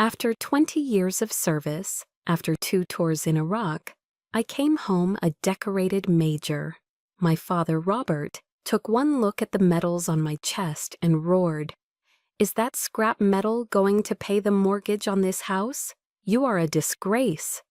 After 20 years of service, after 2 tours in Iraq, I came home a decorated major. My father, Robert, took one look at the medals on my chest and roared, "Is that scrap metal going to pay the mortgage on this house? You are a disgrace."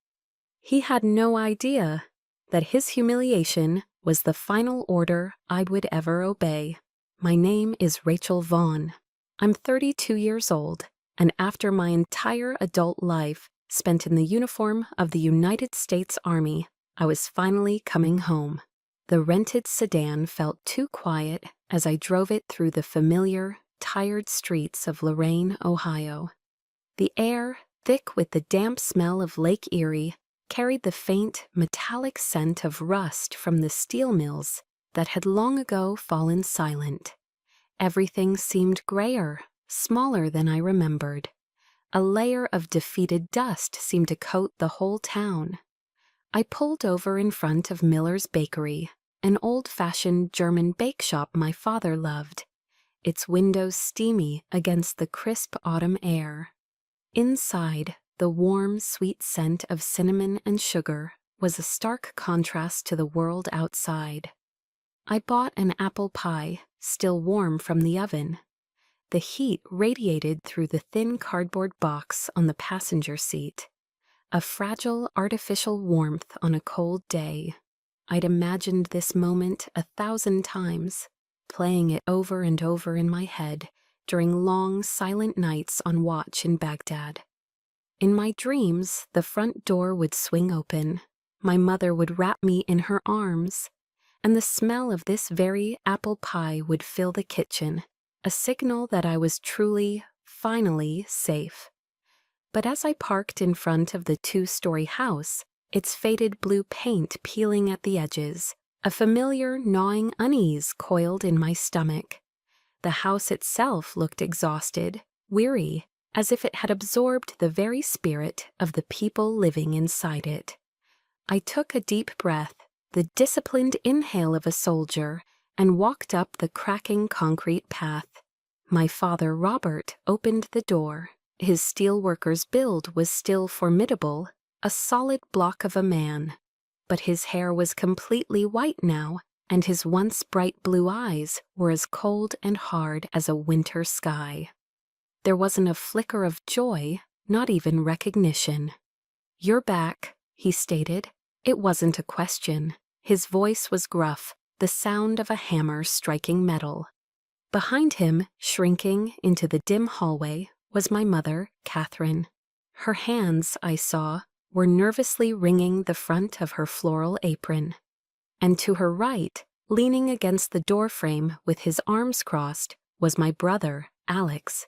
He had no idea that his humiliation was the final order I would ever obey. My name is Rachel Vaughn. I'm 32 years old, and after my entire adult life spent in the uniform of the United States Army, I was finally coming home. The rented sedan felt too quiet as I drove it through the familiar, tired streets of Lorain, Ohio. The air, thick with the damp smell of Lake Erie, carried the faint, metallic scent of rust from the steel mills that had long ago fallen silent. Everything seemed grayer, smaller than I remembered. A layer of defeated dust seemed to coat the whole town. I pulled over in front of Miller's Bakery, an old-fashioned German bake shop my father loved, its windows steamy against the crisp autumn air. Inside, the warm, sweet scent of cinnamon and sugar was a stark contrast to the world outside. I bought an apple pie, still warm from the oven. The heat radiated through the thin cardboard box on the passenger seat. A fragile, artificial warmth on a cold day. I'd imagined this moment 1,000 times, playing it over and over in my head during long, silent nights on watch in Baghdad. In my dreams, the front door would swing open, my mother would wrap me in her arms, and the smell of this very apple pie would fill the kitchen, a signal that I was truly, finally safe. But as I parked in front of the 2-story house, its faded blue paint peeling at the edges, a familiar gnawing unease coiled in my stomach. The house itself looked exhausted, weary, as if it had absorbed the very spirit of the people living inside it. I took a deep breath, the disciplined inhale of a soldier, and walked up the cracking concrete path. My father, Robert, opened the door. His steelworker's build was still formidable, a solid block of a man. But his hair was completely white now, and his once bright blue eyes were as cold and hard as a winter sky. There wasn't a flicker of joy, not even recognition. "You're back," he stated. It wasn't a question. His voice was gruff, the sound of a hammer striking metal. Behind him, shrinking into the dim hallway, was my mother, Catherine. Her hands, I saw, were nervously wringing the front of her floral apron. And to her right, leaning against the doorframe with his arms crossed, was my brother, Alex.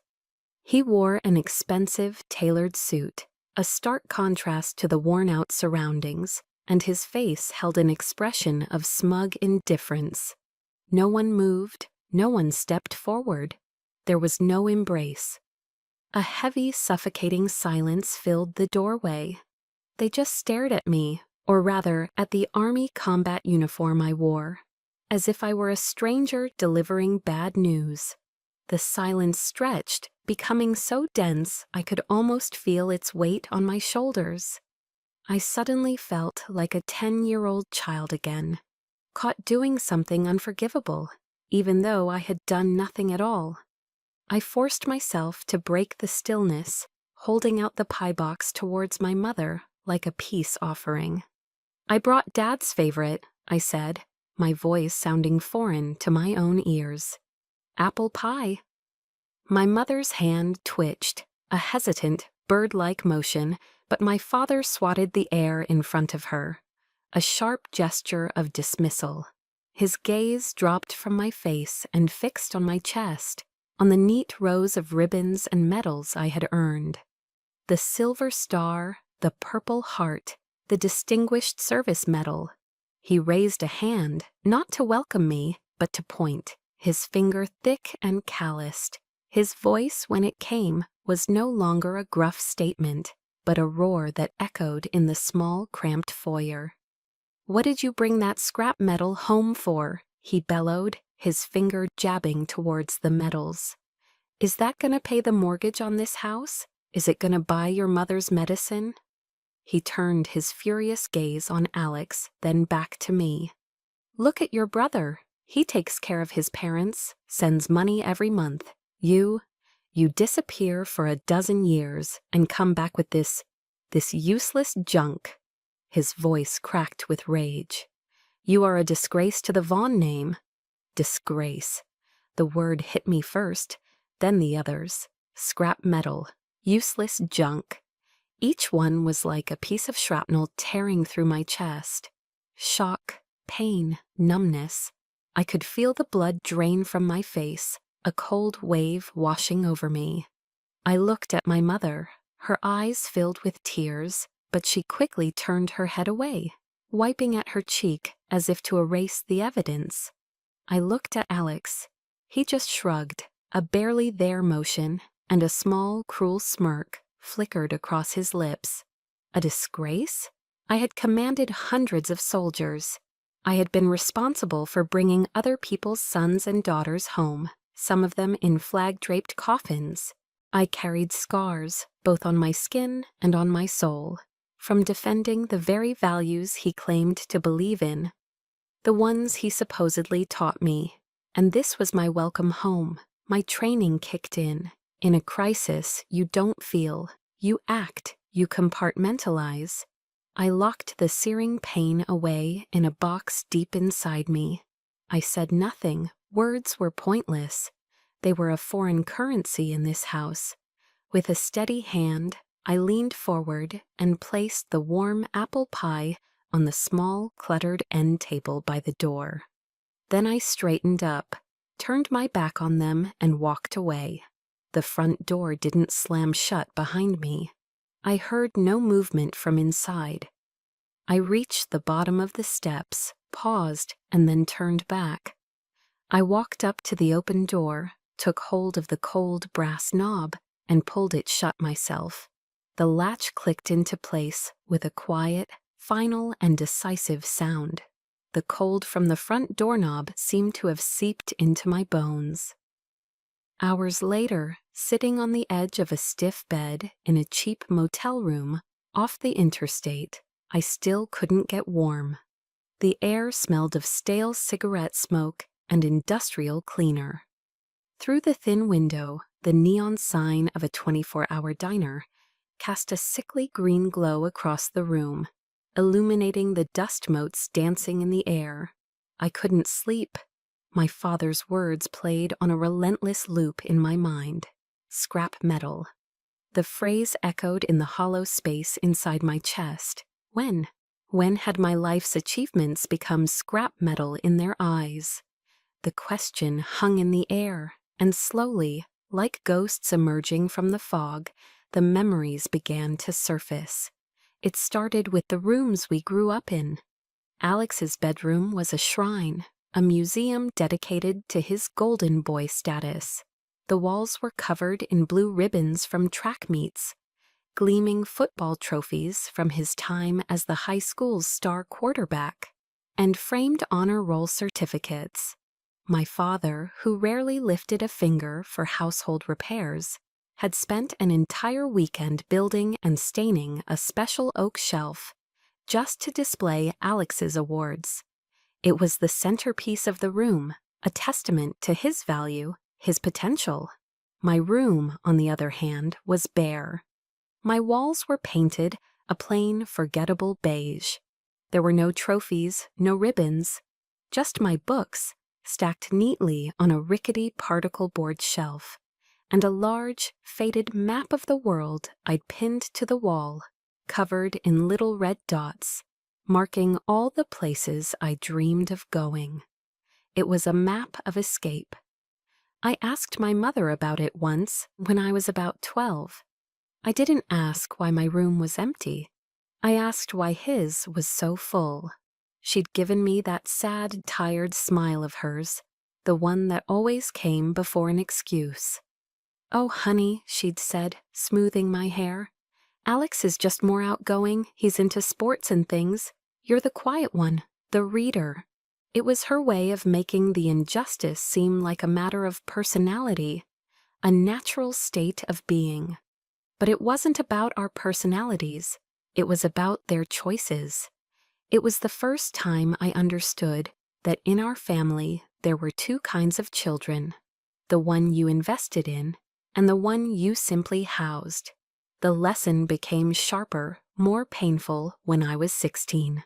He wore an expensive, tailored suit, a stark contrast to the worn-out surroundings, and his face held an expression of smug indifference. No one moved, no one stepped forward. There was no embrace. A heavy, suffocating silence filled the doorway. They just stared at me, or rather, at the army combat uniform I wore, as if I were a stranger delivering bad news. The silence stretched, becoming so dense I could almost feel its weight on my shoulders. I suddenly felt like a 10-year-old child again, caught doing something unforgivable, even though I had done nothing at all. I forced myself to break the stillness, holding out the pie box towards my mother like a peace offering. "I brought Dad's favorite," I said, my voice sounding foreign to my own ears. "Apple pie." My mother's hand twitched, a hesitant, bird-like motion, but my father swatted the air in front of her, a sharp gesture of dismissal. His gaze dropped from my face and fixed on my chest, on the neat rows of ribbons and medals I had earned. The silver star, the purple heart, the Distinguished Service Medal. He raised a hand, not to welcome me, but to point, his finger thick and calloused. His voice, when it came, was no longer a gruff statement, but a roar that echoed in the small, cramped foyer. "What did you bring that scrap metal home for?" he bellowed, his finger jabbing towards the medals. "Is that gonna pay the mortgage on this house? Is it gonna buy your mother's medicine? He turned his furious gaze on Alex, then back to me. Look at your brother. He takes care of his parents, sends money every month. You disappear for a dozen years and come back with this useless junk. His voice cracked with rage. You are a disgrace to the Vaughn name. Disgrace. The word hit me first, then the others. Scrap metal. Useless junk. Each one was like a piece of shrapnel tearing through my chest. Shock, pain, numbness. I could feel the blood drain from my face, a cold wave washing over me. I looked at my mother, her eyes filled with tears, but she quickly turned her head away, wiping at her cheek as if to erase the evidence. I looked at Alex. He just shrugged, a barely there motion, and a small, cruel smirk flickered across his lips. A disgrace? I had commanded hundreds of soldiers. I had been responsible for bringing other people's sons and daughters home, some of them in flag-draped coffins. I carried scars, both on my skin and on my soul, from defending the very values he claimed to believe in, the ones he supposedly taught me. And this was my welcome home. My training kicked in. In a crisis, you don't feel, you act, you compartmentalize. I locked the searing pain away in a box deep inside me. I said nothing. Words were pointless. They were a foreign currency in this house. With a steady hand, I leaned forward and placed the warm apple pie on the small, cluttered end table by the door. Then I straightened up, turned my back on them, and walked away. The front door didn't slam shut behind me. I heard no movement from inside. I reached the bottom of the steps, paused, and then turned back. I walked up to the open door, took hold of the cold brass knob, and pulled it shut myself. The latch clicked into place with a quiet, final, and decisive sound. The cold from the front doorknob seemed to have seeped into my bones. Hours later, sitting on the edge of a stiff bed in a cheap motel room off the interstate, I still couldn't get warm. The air smelled of stale cigarette smoke and industrial cleaner. Through the thin window, the neon sign of a 24-hour diner cast a sickly green glow across the room, illuminating the dust motes dancing in the air. I couldn't sleep. My father's words played on a relentless loop in my mind. Scrap metal. The phrase echoed in the hollow space inside my chest. When? When had my life's achievements become scrap metal in their eyes? The question hung in the air, and slowly, like ghosts emerging from the fog, the memories began to surface. It started with the rooms we grew up in. Alex's bedroom was a shrine, a museum dedicated to his golden boy status. The walls were covered in blue ribbons from track meets, gleaming football trophies from his time as the high school's star quarterback, and framed honor roll certificates. My father, who rarely lifted a finger for household repairs, had spent an entire weekend building and staining a special oak shelf just to display Alex's awards. It was the centerpiece of the room, a testament to his value, his potential. My room, on the other hand, was bare. My walls were painted a plain, forgettable beige. There were no trophies, no ribbons, just my books, stacked neatly on a rickety particle board shelf, and a large, faded map of the world I'd pinned to the wall, covered in little red dots, marking all the places I dreamed of going. It was a map of escape. I asked my mother about it once when I was about 12. I didn't ask why my room was empty. I asked why his was so full. She'd given me that sad, tired smile of hers, the one that always came before an excuse. "Oh, honey," she'd said, smoothing my hair. "Alex is just more outgoing. He's into sports and things. You're the quiet one, the reader." It was her way of making the injustice seem like a matter of personality, a natural state of being. But it wasn't about our personalities. It was about their choices. It was the first time I understood that in our family there were two kinds of children, the one you invested in and the one you simply housed. The lesson became sharper, more painful when I was 16.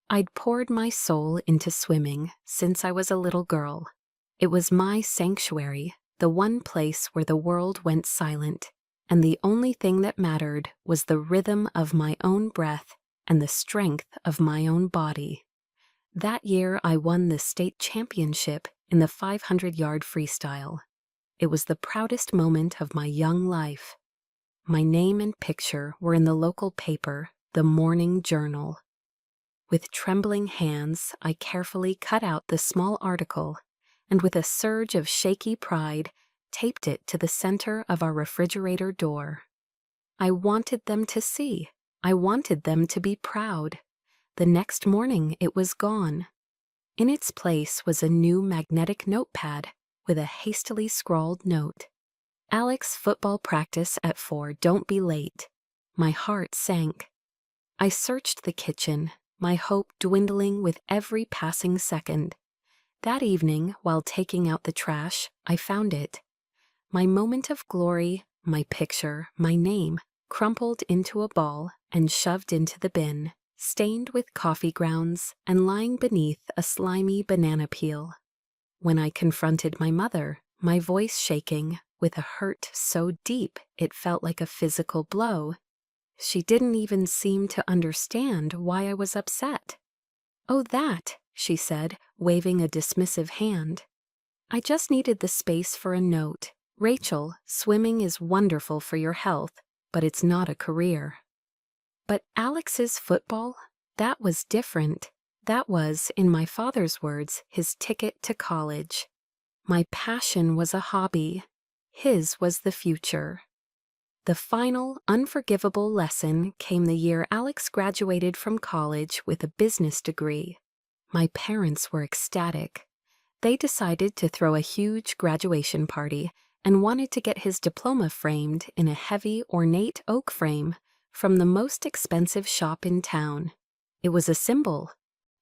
I'd poured my soul into swimming since I was a little girl. It was my sanctuary, the one place where the world went silent, and the only thing that mattered was the rhythm of my own breath and the strength of my own body. That year I won the state championship in the 500-yard freestyle. It was the proudest moment of my young life. My name and picture were in the local paper, the Morning Journal. With trembling hands, I carefully cut out the small article and with a surge of shaky pride, taped it to the center of our refrigerator door. I wanted them to see. I wanted them to be proud. The next morning it was gone. In its place was a new magnetic notepad with a hastily scrawled note. Alex, football practice at 4, don't be late. My heart sank. I searched the kitchen, my hope dwindling with every passing second. That evening, while taking out the trash, I found it. My moment of glory, my picture, my name, crumpled into a ball and shoved into the bin, stained with coffee grounds and lying beneath a slimy banana peel. When I confronted my mother, my voice shaking, with a hurt so deep it felt like a physical blow, she didn't even seem to understand why I was upset. "Oh, that," she said, waving a dismissive hand. "I just needed the space for a note. Rachel, swimming is wonderful for your health, but it's not a career." But Alex's football? That was different. That was, in my father's words, his ticket to college. My passion was a hobby. His was the future. The final, unforgivable lesson came the year Alex graduated from college with a business degree. My parents were ecstatic. They decided to throw a huge graduation party and wanted to get his diploma framed in a heavy, ornate oak frame from the most expensive shop in town. It was a symbol,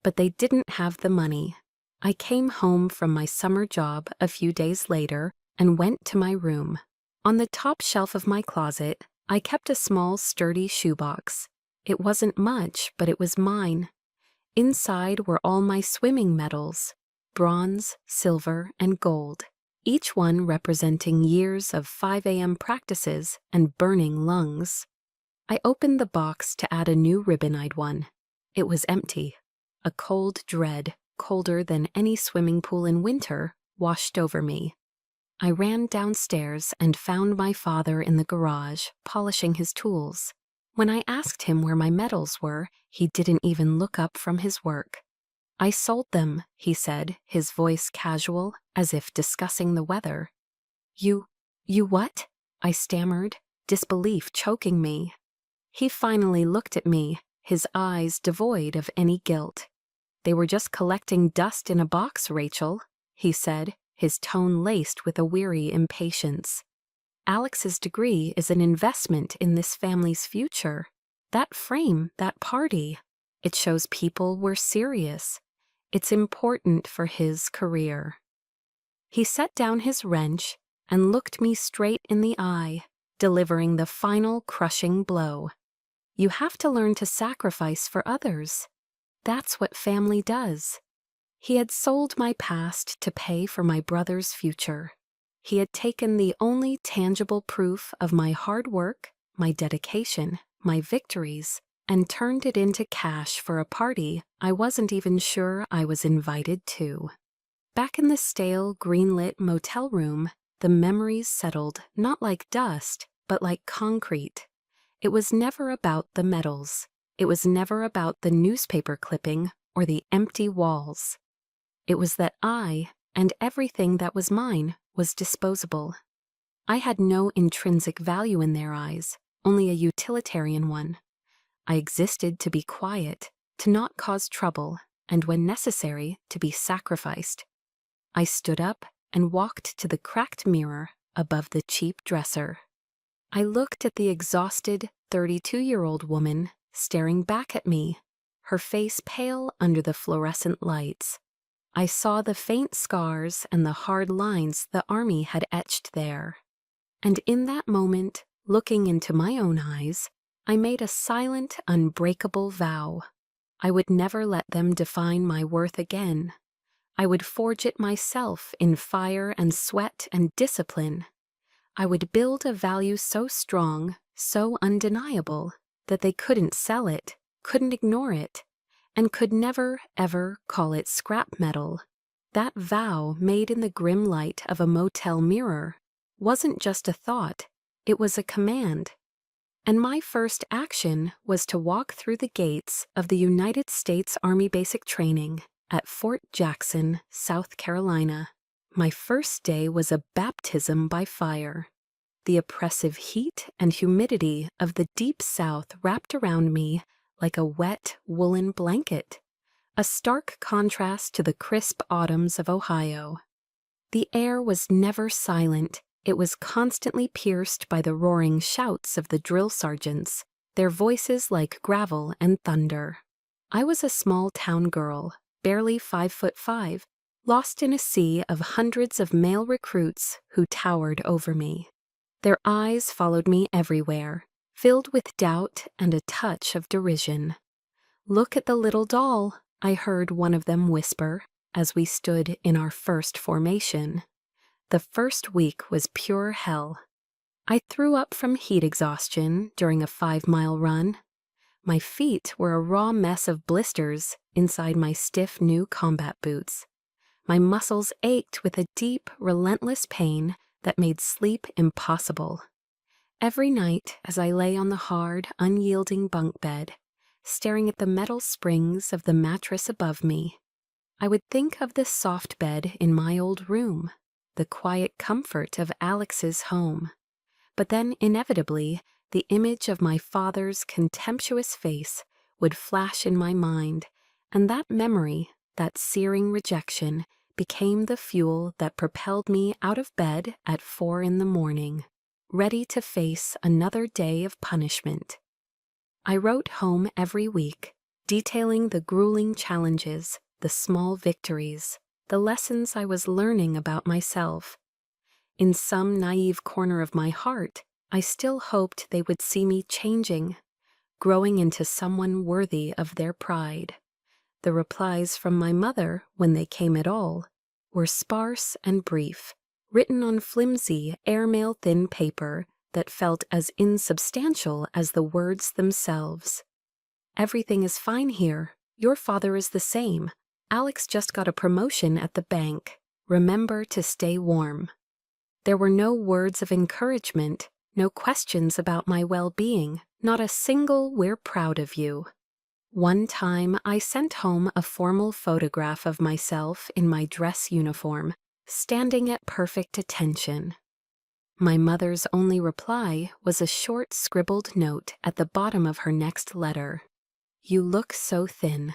but they didn't have the money. I came home from my summer job a few days later and went to my room. On the top shelf of my closet, I kept a small, sturdy shoebox. It wasn't much, but it was mine. Inside were all my swimming medals, bronze, silver, and gold, each one representing years of 5 a.m. practices and burning lungs. I opened the box to add a new ribbon I'd won. It was empty. A cold dread, colder than any swimming pool in winter, washed over me. I ran downstairs and found my father in the garage, polishing his tools. When I asked him where my medals were, he didn't even look up from his work. "I sold them," he said, his voice casual, as if discussing the weather. You what?" I stammered, disbelief choking me. He finally looked at me, his eyes devoid of any guilt. "They were just collecting dust in a box, Rachel," he said, his tone laced with a weary impatience. "Alex's degree is an investment in this family's future. That frame, that party, it shows people were serious. It's important for his career." He set down his wrench and looked me straight in the eye, delivering the final crushing blow. "You have to learn to sacrifice for others. That's what family does." He had sold my past to pay for my brother's future. He had taken the only tangible proof of my hard work, my dedication, my victories, and turned it into cash for a party I wasn't even sure I was invited to. Back in the stale, green-lit motel room, the memories settled not like dust, but like concrete. It was never about the medals. It was never about the newspaper clipping or the empty walls. It was that I, and everything that was mine, was disposable. I had no intrinsic value in their eyes, only a utilitarian one. I existed to be quiet, to not cause trouble, and when necessary, to be sacrificed. I stood up and walked to the cracked mirror above the cheap dresser. I looked at the exhausted 32-year-old woman staring back at me, her face pale under the fluorescent lights. I saw the faint scars and the hard lines the army had etched there. And in that moment, looking into my own eyes, I made a silent, unbreakable vow. I would never let them define my worth again. I would forge it myself in fire and sweat and discipline. I would build a value so strong, so undeniable, that they couldn't sell it, couldn't ignore it, and could never, ever call it scrap metal. That vow, made in the grim light of a motel mirror, wasn't just a thought, it was a command. And my first action was to walk through the gates of the United States Army Basic Training at Fort Jackson, South Carolina. My first day was a baptism by fire. The oppressive heat and humidity of the deep South wrapped around me like a wet woolen blanket, a stark contrast to the crisp autumns of Ohio. The air was never silent. It was constantly pierced by the roaring shouts of the drill sergeants, their voices like gravel and thunder. I was a small-town girl, barely 5'5", lost in a sea of hundreds of male recruits who towered over me. Their eyes followed me everywhere, filled with doubt and a touch of derision. "Look at the little doll," I heard one of them whisper as we stood in our first formation. The first week was pure hell. I threw up from heat exhaustion during a 5-mile run. My feet were a raw mess of blisters inside my stiff new combat boots. My muscles ached with a deep, relentless pain that made sleep impossible. Every night, as I lay on the hard, unyielding bunk bed, staring at the metal springs of the mattress above me, I would think of the soft bed in my old room, the quiet comfort of Alex's home. But then, inevitably, the image of my father's contemptuous face would flash in my mind, and that memory, that searing rejection, became the fuel that propelled me out of bed at 4 a.m, ready to face another day of punishment. I wrote home every week, detailing the grueling challenges, the small victories, the lessons I was learning about myself. In some naive corner of my heart, I still hoped they would see me changing, growing into someone worthy of their pride. The replies from my mother, when they came at all, were sparse and brief, written on flimsy, airmail-thin paper that felt as insubstantial as the words themselves. "Everything is fine here. Your father is the same. Alex just got a promotion at the bank. Remember to stay warm." There were no words of encouragement, no questions about my well-being, not a single "we're proud of you." One time I sent home a formal photograph of myself in my dress uniform, standing at perfect attention. My mother's only reply was a short scribbled note at the bottom of her next letter. "You look so thin."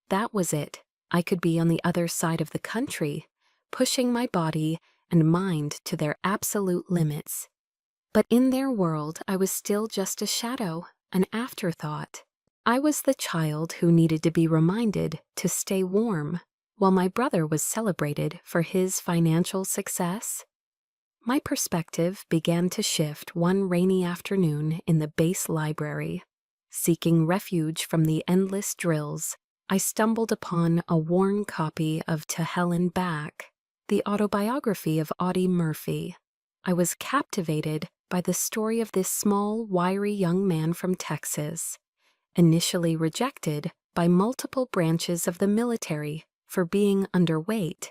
That was it. I could be on the other side of the country, pushing my body and mind to their absolute limits. But in their world, I was still just a shadow, an afterthought. I was the child who needed to be reminded to stay warm, while my brother was celebrated for his financial success. My perspective began to shift one rainy afternoon in the base library. Seeking refuge from the endless drills, I stumbled upon a worn copy of To Hell and Back, the autobiography of Audie Murphy. I was captivated by the story of this small, wiry young man from Texas, initially rejected by multiple branches of the military for being underweight,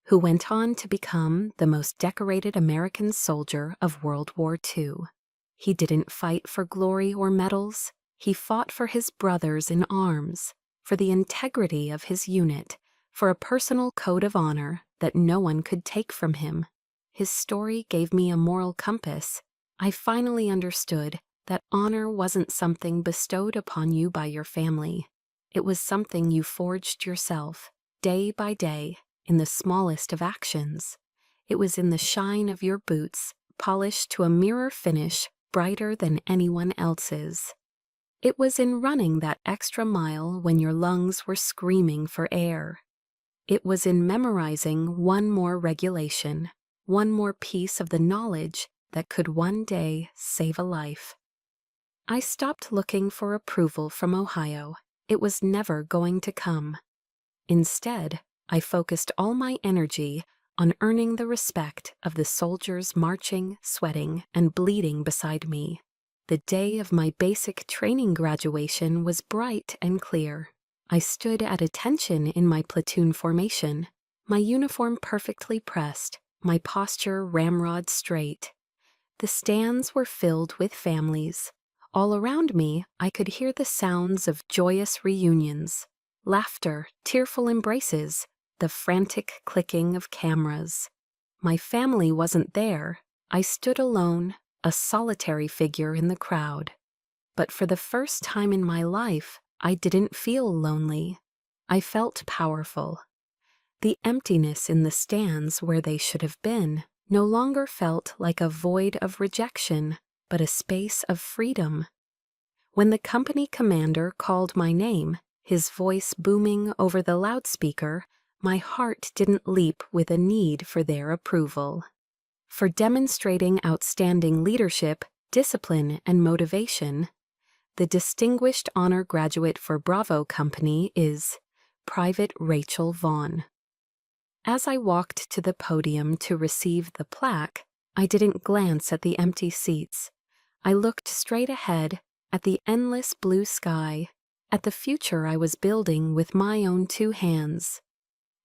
who went on to become the most decorated American soldier of World War II. He didn't fight for glory or medals. He fought for his brothers in arms, for the integrity of his unit, for a personal code of honor that no one could take from him. His story gave me a moral compass. I finally understood that honor wasn't something bestowed upon you by your family. It was something you forged yourself, day by day, in the smallest of actions. It was in the shine of your boots, polished to a mirror finish brighter than anyone else's. It was in running that extra mile when your lungs were screaming for air. It was in memorizing one more regulation, one more piece of the knowledge that could one day save a life. I stopped looking for approval from Ohio. It was never going to come. Instead, I focused all my energy on earning the respect of the soldiers marching, sweating, and bleeding beside me. The day of my basic training graduation was bright and clear. I stood at attention in my platoon formation, my uniform perfectly pressed, my posture ramrod straight. The stands were filled with families. All around me, I could hear the sounds of joyous reunions, laughter, tearful embraces, the frantic clicking of cameras. My family wasn't there. I stood alone, a solitary figure in the crowd. But for the first time in my life, I didn't feel lonely. I felt powerful. The emptiness in the stands where they should have been no longer felt like a void of rejection, but a space of freedom. When the company commander called my name, his voice booming over the loudspeaker, my heart didn't leap with a need for their approval. For demonstrating outstanding leadership, discipline, and motivation, the Distinguished Honor Graduate for Bravo Company is Private Rachel Vaughn. As I walked to the podium to receive the plaque, I didn't glance at the empty seats. I looked straight ahead at the endless blue sky, at the future I was building with my own two hands.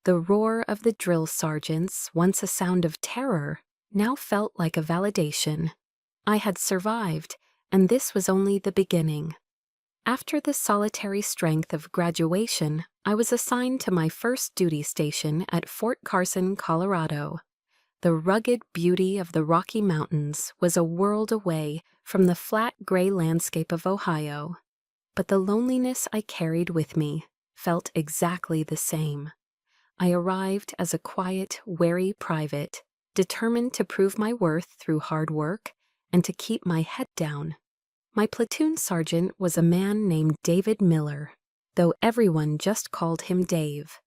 The roar of the drill sergeants, once a sound of terror, now felt like a validation. I had survived, and this was only the beginning. After the solitary strength of graduation, I was assigned to my first duty station at Fort Carson, Colorado. The rugged beauty of the Rocky Mountains was a world away from the flat gray landscape of Ohio, but the loneliness I carried with me felt exactly the same. I arrived as a quiet, wary private, determined to prove my worth through hard work and to keep my head down. My platoon sergeant was a man named David Miller, though everyone just called him Dave.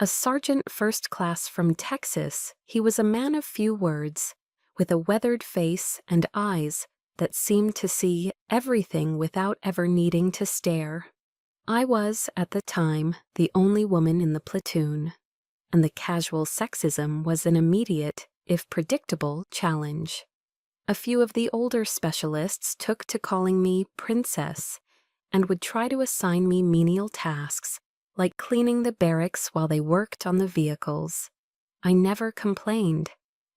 A sergeant first class from Texas, he was a man of few words, with a weathered face and eyes that seemed to see everything without ever needing to stare. I was, at the time, the only woman in the platoon, and the casual sexism was an immediate, if predictable, challenge. A few of the older specialists took to calling me Princess and would try to assign me menial tasks, like cleaning the barracks while they worked on the vehicles. I never complained.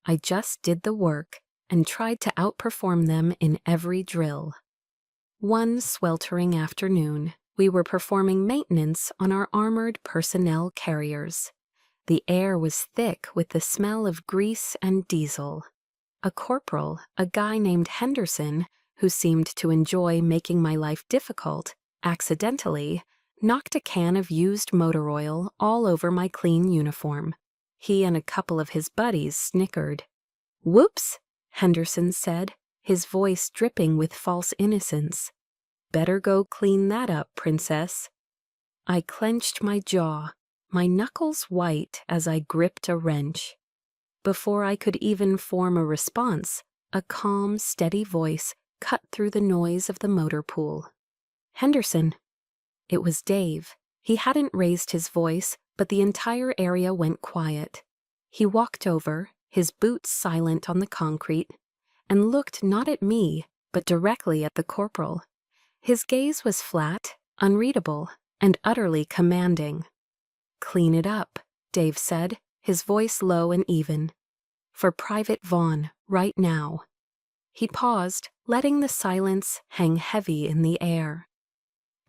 I just did the work and tried to outperform them in every drill. One sweltering afternoon, we were performing maintenance on our armored personnel carriers. The air was thick with the smell of grease and diesel. A corporal, a guy named Henderson, who seemed to enjoy making my life difficult, accidentally knocked a can of used motor oil all over my clean uniform. He and a couple of his buddies snickered. "Whoops," Henderson said, his voice dripping with false innocence. "Better go clean that up, Princess." I clenched my jaw, my knuckles white as I gripped a wrench. Before I could even form a response, a calm, steady voice cut through the noise of the motor pool. "Henderson." It was Dave. He hadn't raised his voice, but the entire area went quiet. He walked over, his boots silent on the concrete, and looked not at me, but directly at the corporal. His gaze was flat, unreadable, and utterly commanding. "Clean it up," Dave said, his voice low and even. "For Private Vaughn, right now." He paused, letting the silence hang heavy in the air.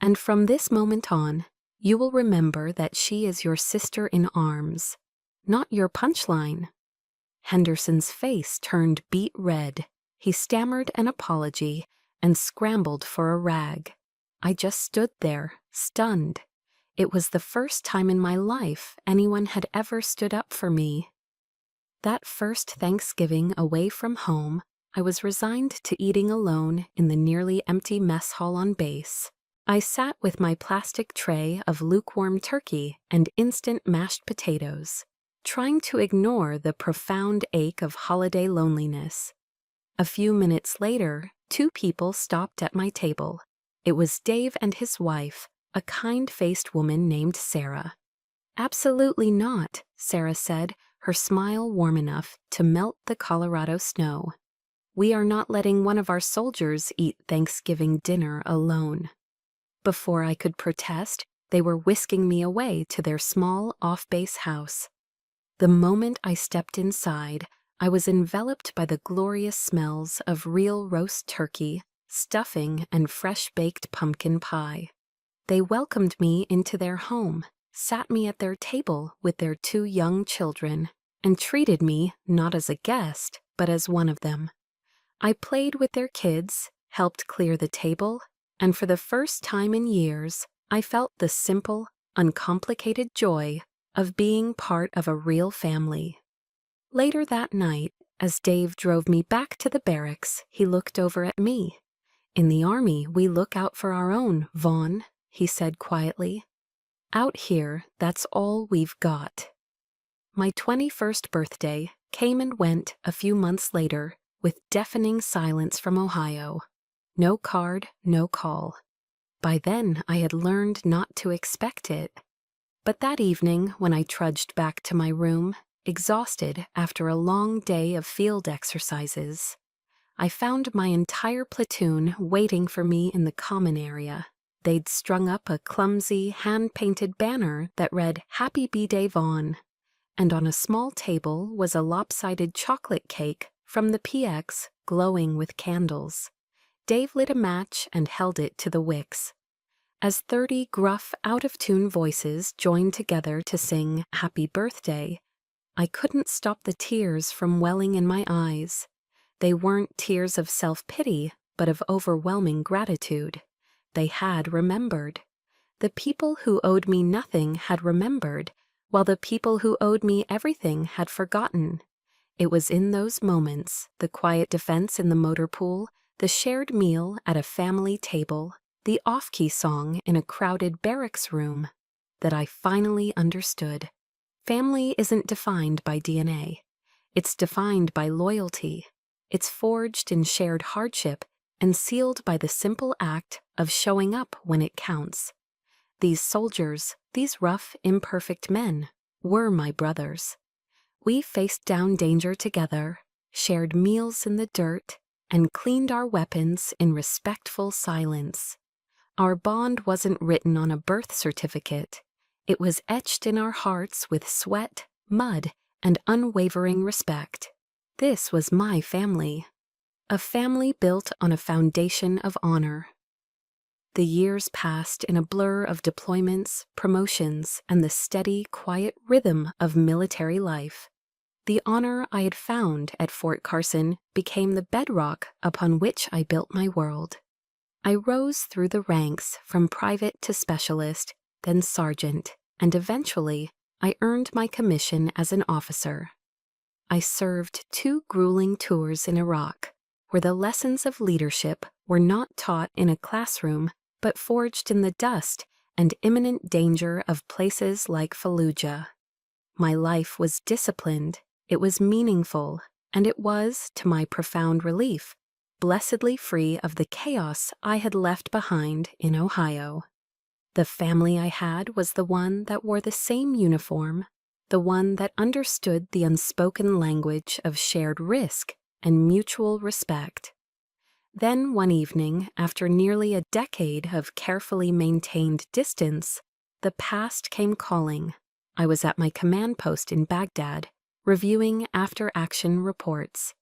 "And from this moment on, you will remember that she is your sister in arms, not your punchline." Henderson's face turned beet red. He stammered an apology and scrambled for a rag. I just stood there, stunned. It was the first time in my life anyone had ever stood up for me. That first Thanksgiving away from home, I was resigned to eating alone in the nearly empty mess hall on base. I sat with my plastic tray of lukewarm turkey and instant mashed potatoes, trying to ignore the profound ache of holiday loneliness. A few minutes later, two people stopped at my table. It was Dave and his wife, a kind-faced woman named Sarah. "Absolutely not," Sarah said, her smile warm enough to melt the Colorado snow. "We are not letting one of our soldiers eat Thanksgiving dinner alone." Before I could protest, they were whisking me away to their small off-base house. The moment I stepped inside, I was enveloped by the glorious smells of real roast turkey, stuffing, and fresh-baked pumpkin pie. They welcomed me into their home, sat me at their table with their two young children, and treated me not as a guest, but as one of them. I played with their kids, helped clear the table, and for the first time in years, I felt the simple, uncomplicated joy of being part of a real family. Later that night, as Dave drove me back to the barracks, he looked over at me. "In the Army, we look out for our own, Vaughn," he said quietly. "Out here, that's all we've got." My 21st birthday came and went a few months later with deafening silence from Ohio. No card, no call. By then, I had learned not to expect it. But that evening, when I trudged back to my room, exhausted after a long day of field exercises, I found my entire platoon waiting for me in the common area. They'd strung up a clumsy, hand-painted banner that read "Happy B-Day Vaughn," and on a small table was a lopsided chocolate cake from the PX glowing with candles. Dave lit a match and held it to the wicks. As 30 gruff, out-of-tune voices joined together to sing "Happy Birthday," I couldn't stop the tears from welling in my eyes. They weren't tears of self-pity, but of overwhelming gratitude. They had remembered. The people who owed me nothing had remembered, while the people who owed me everything had forgotten. It was in those moments, the quiet defense in the motor pool, the shared meal at a family table, the off-key song in a crowded barracks room, that I finally understood. Family isn't defined by DNA. It's defined by loyalty. It's forged in shared hardship and sealed by the simple act of showing up when it counts. These soldiers, these rough, imperfect men, were my brothers. We faced down danger together, shared meals in the dirt, and cleaned our weapons in respectful silence. Our bond wasn't written on a birth certificate. It was etched in our hearts with sweat, mud, and unwavering respect. This was my family. A family built on a foundation of honor. The years passed in a blur of deployments, promotions, and the steady, quiet rhythm of military life. The honor I had found at Fort Carson became the bedrock upon which I built my world. I rose through the ranks from private to specialist, then sergeant, and eventually I earned my commission as an officer. I served 2 grueling tours in Iraq, where the lessons of leadership were not taught in a classroom but forged in the dust and imminent danger of places like Fallujah. My life was disciplined, it was meaningful, and it was, to my profound relief, blessedly free of the chaos I had left behind in Ohio. The family I had was the one that wore the same uniform, the one that understood the unspoken language of shared risk and mutual respect. Then one evening, after nearly a decade of carefully maintained distance, the past came calling. I was at my command post in Baghdad, reviewing after-action reports.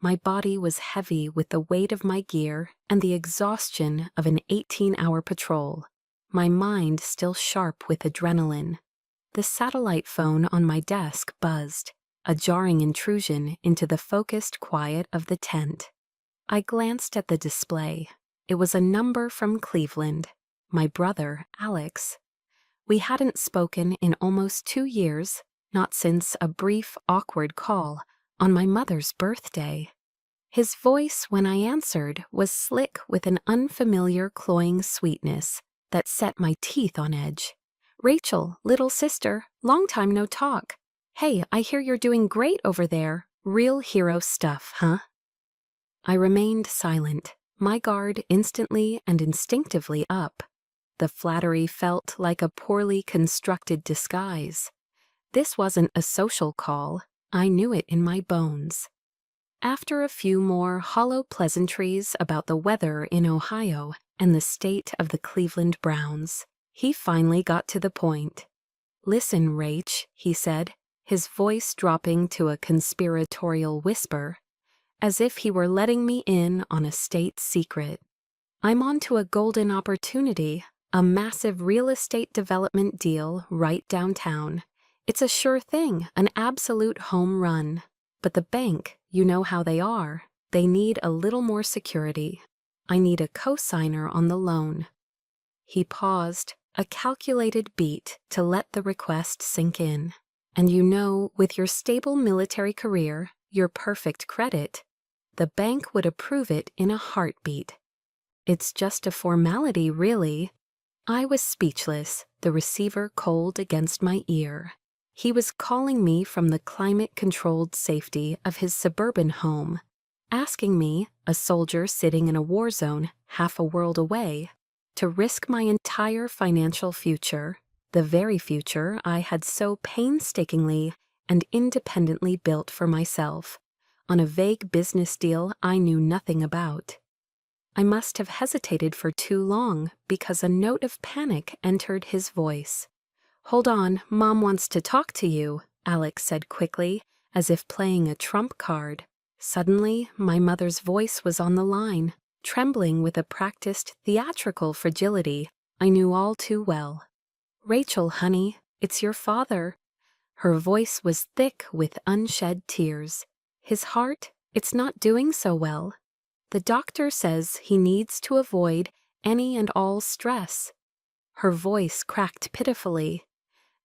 My body was heavy with the weight of my gear and the exhaustion of an 18-hour patrol, my mind still sharp with adrenaline. The satellite phone on my desk buzzed, a jarring intrusion into the focused quiet of the tent. I glanced at the display. It was a number from Cleveland, my brother, Alex. We hadn't spoken in almost 2 years, not since a brief, awkward call on my mother's birthday. His voice, when I answered, was slick with an unfamiliar cloying sweetness that set my teeth on edge. "Rachel, little sister, long time no talk. Hey, I hear you're doing great over there. Real hero stuff, huh?" I remained silent, my guard instantly and instinctively up. The flattery felt like a poorly constructed disguise. This wasn't a social call. I knew it in my bones. After a few more hollow pleasantries about the weather in Ohio and the state of the Cleveland Browns, he finally got to the point. "Listen, Rach," he said, his voice dropping to a conspiratorial whisper, as if he were letting me in on a state secret. "I'm onto a golden opportunity, a massive real estate development deal right downtown. It's a sure thing, an absolute home run. But the bank, you know how they are. They need a little more security. I need a co-signer on the loan." He paused, a calculated beat to let the request sink in. "And you know, with your stable military career, your perfect credit, the bank would approve it in a heartbeat. It's just a formality, really." I was speechless, the receiver cold against my ear. He was calling me from the climate-controlled safety of his suburban home, asking me, a soldier sitting in a war zone half a world away, to risk my entire financial future, the very future I had so painstakingly and independently built for myself, on a vague business deal I knew nothing about. I must have hesitated for too long because a note of panic entered his voice. "Hold on, Mom wants to talk to you," Alex said quickly, as if playing a trump card. Suddenly, my mother's voice was on the line, trembling with a practiced theatrical fragility I knew all too well. "Rachel, honey, it's your father." Her voice was thick with unshed tears. "His heart, it's not doing so well. The doctor says he needs to avoid any and all stress." Her voice cracked pitifully.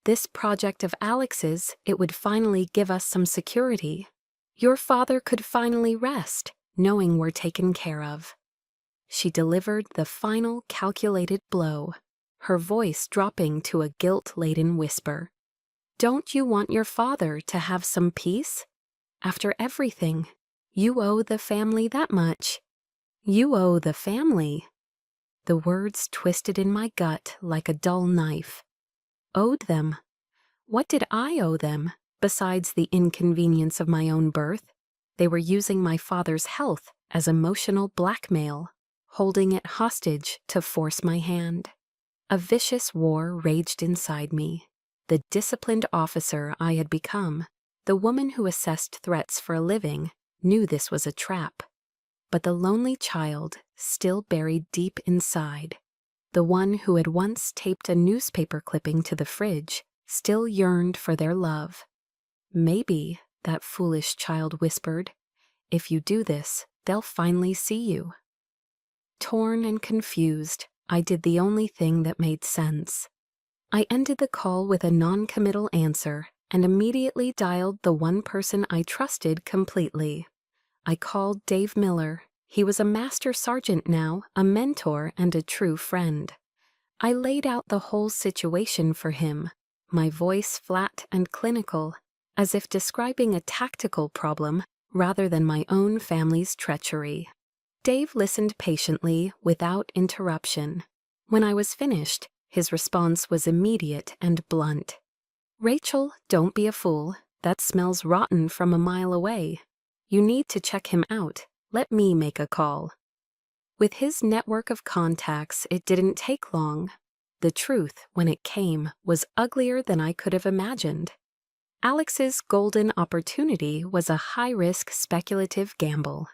"This project of Alex's, it would finally give us some security. Your father could finally rest, knowing we're taken care of." She delivered the final calculated blow, her voice dropping to a guilt-laden whisper. "Don't you want your father to have some peace? After everything, you owe the family that much. You owe the family." The words twisted in my gut like a dull knife. Owed them? What did I owe them, besides the inconvenience of my own birth? They were using my father's health as emotional blackmail, holding it hostage to force my hand. A vicious war raged inside me. The disciplined officer I had become, the woman who assessed threats for a living, knew this was a trap. But the lonely child, still buried deep inside, the one who had once taped a newspaper clipping to the fridge, still yearned for their love. "Maybe," that foolish child whispered, "if you do this, they'll finally see you." Torn and confused, I did the only thing that made sense. I ended the call with a non-committal answer and immediately dialed the one person I trusted completely. I called Dave Miller. He was a master sergeant now, a mentor and a true friend. I laid out the whole situation for him, my voice flat and clinical, as if describing a tactical problem rather than my own family's treachery. Dave listened patiently, without interruption. When I was finished, his response was immediate and blunt. "Rachel, don't be a fool. That smells rotten from a mile away. You need to check him out. Let me make a call." With his network of contacts, it didn't take long. The truth, when it came, was uglier than I could have imagined. Alex's golden opportunity was a high-risk speculative gamble.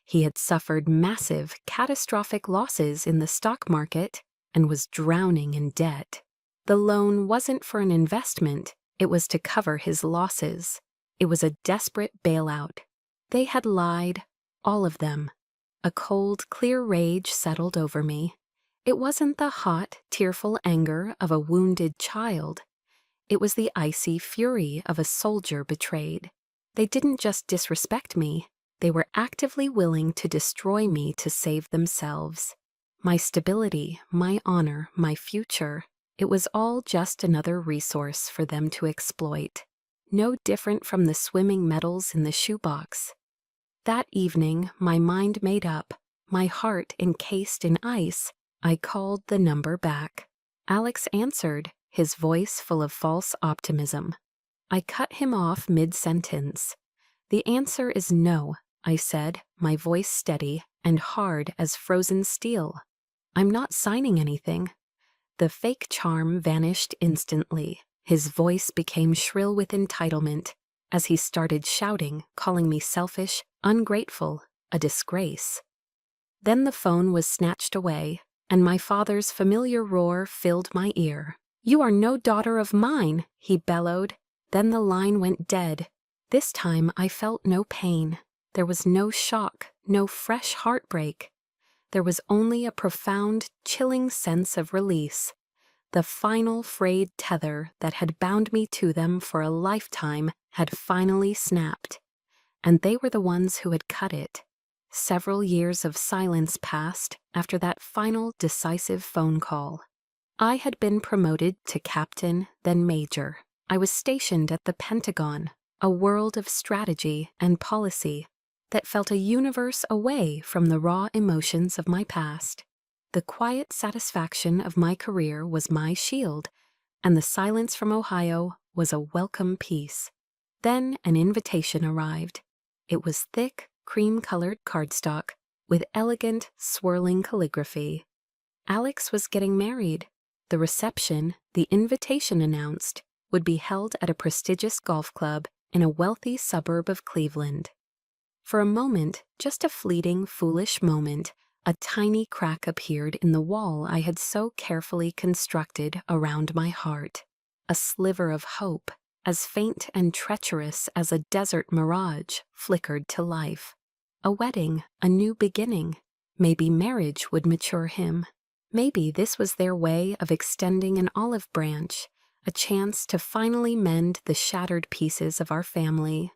He had suffered massive, catastrophic losses in the stock market and was drowning in debt. The loan wasn't for an investment, it was to cover his losses. It was a desperate bailout. They had lied, all of them. A cold, clear rage settled over me. It wasn't the hot, tearful anger of a wounded child. It was the icy fury of a soldier betrayed. They didn't just disrespect me, They were actively willing to destroy me to save themselves. My stability, my honor, my future, it was all just another resource for them to exploit. No different from the swimming medals in the shoebox. That evening, my mind made up, my heart encased in ice, I called the number back. Alex answered, his voice full of false optimism. I cut him off mid-sentence. "The answer is no," I said, my voice steady and hard as frozen steel. "I'm not signing anything." The fake charm vanished instantly. His voice became shrill with entitlement as he started shouting, calling me selfish, ungrateful, a disgrace. Then the phone was snatched away, and my father's familiar roar filled my ear. "You are no daughter of mine," he bellowed. Then the line went dead. This time I felt no pain. There was no shock, no fresh heartbreak. There was only a profound, chilling sense of release. The final frayed tether that had bound me to them for a lifetime had finally snapped. And they were the ones who had cut it. Several years of silence passed after that final decisive phone call. I had been promoted to captain, then major. I was stationed at the Pentagon, a world of strategy and policy that felt a universe away from the raw emotions of my past. The quiet satisfaction of my career was my shield, and the silence from Ohio was a welcome peace. Then an invitation arrived. It was thick, cream-colored cardstock with elegant, swirling calligraphy. Alex was getting married. The reception, the invitation announced, would be held at a prestigious golf club in a wealthy suburb of Cleveland. For a moment, just a fleeting, foolish moment, a tiny crack appeared in the wall I had so carefully constructed around my heart. A sliver of hope, as faint and treacherous as a desert mirage, flickered to life. A wedding, a new beginning. Maybe marriage would mature him. Maybe this was their way of extending an olive branch, a chance to finally mend the shattered pieces of our family.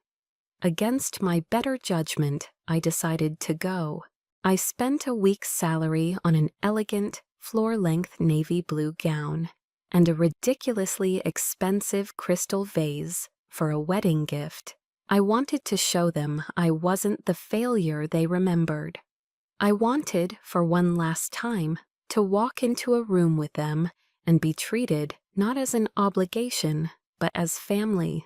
Against my better judgment, I decided to go. I spent a week's salary on an elegant, floor-length navy blue gown and a ridiculously expensive crystal vase for a wedding gift. I wanted to show them I wasn't the failure they remembered. I wanted, for one last time, to walk into a room with them and be treated not as an obligation, but as family.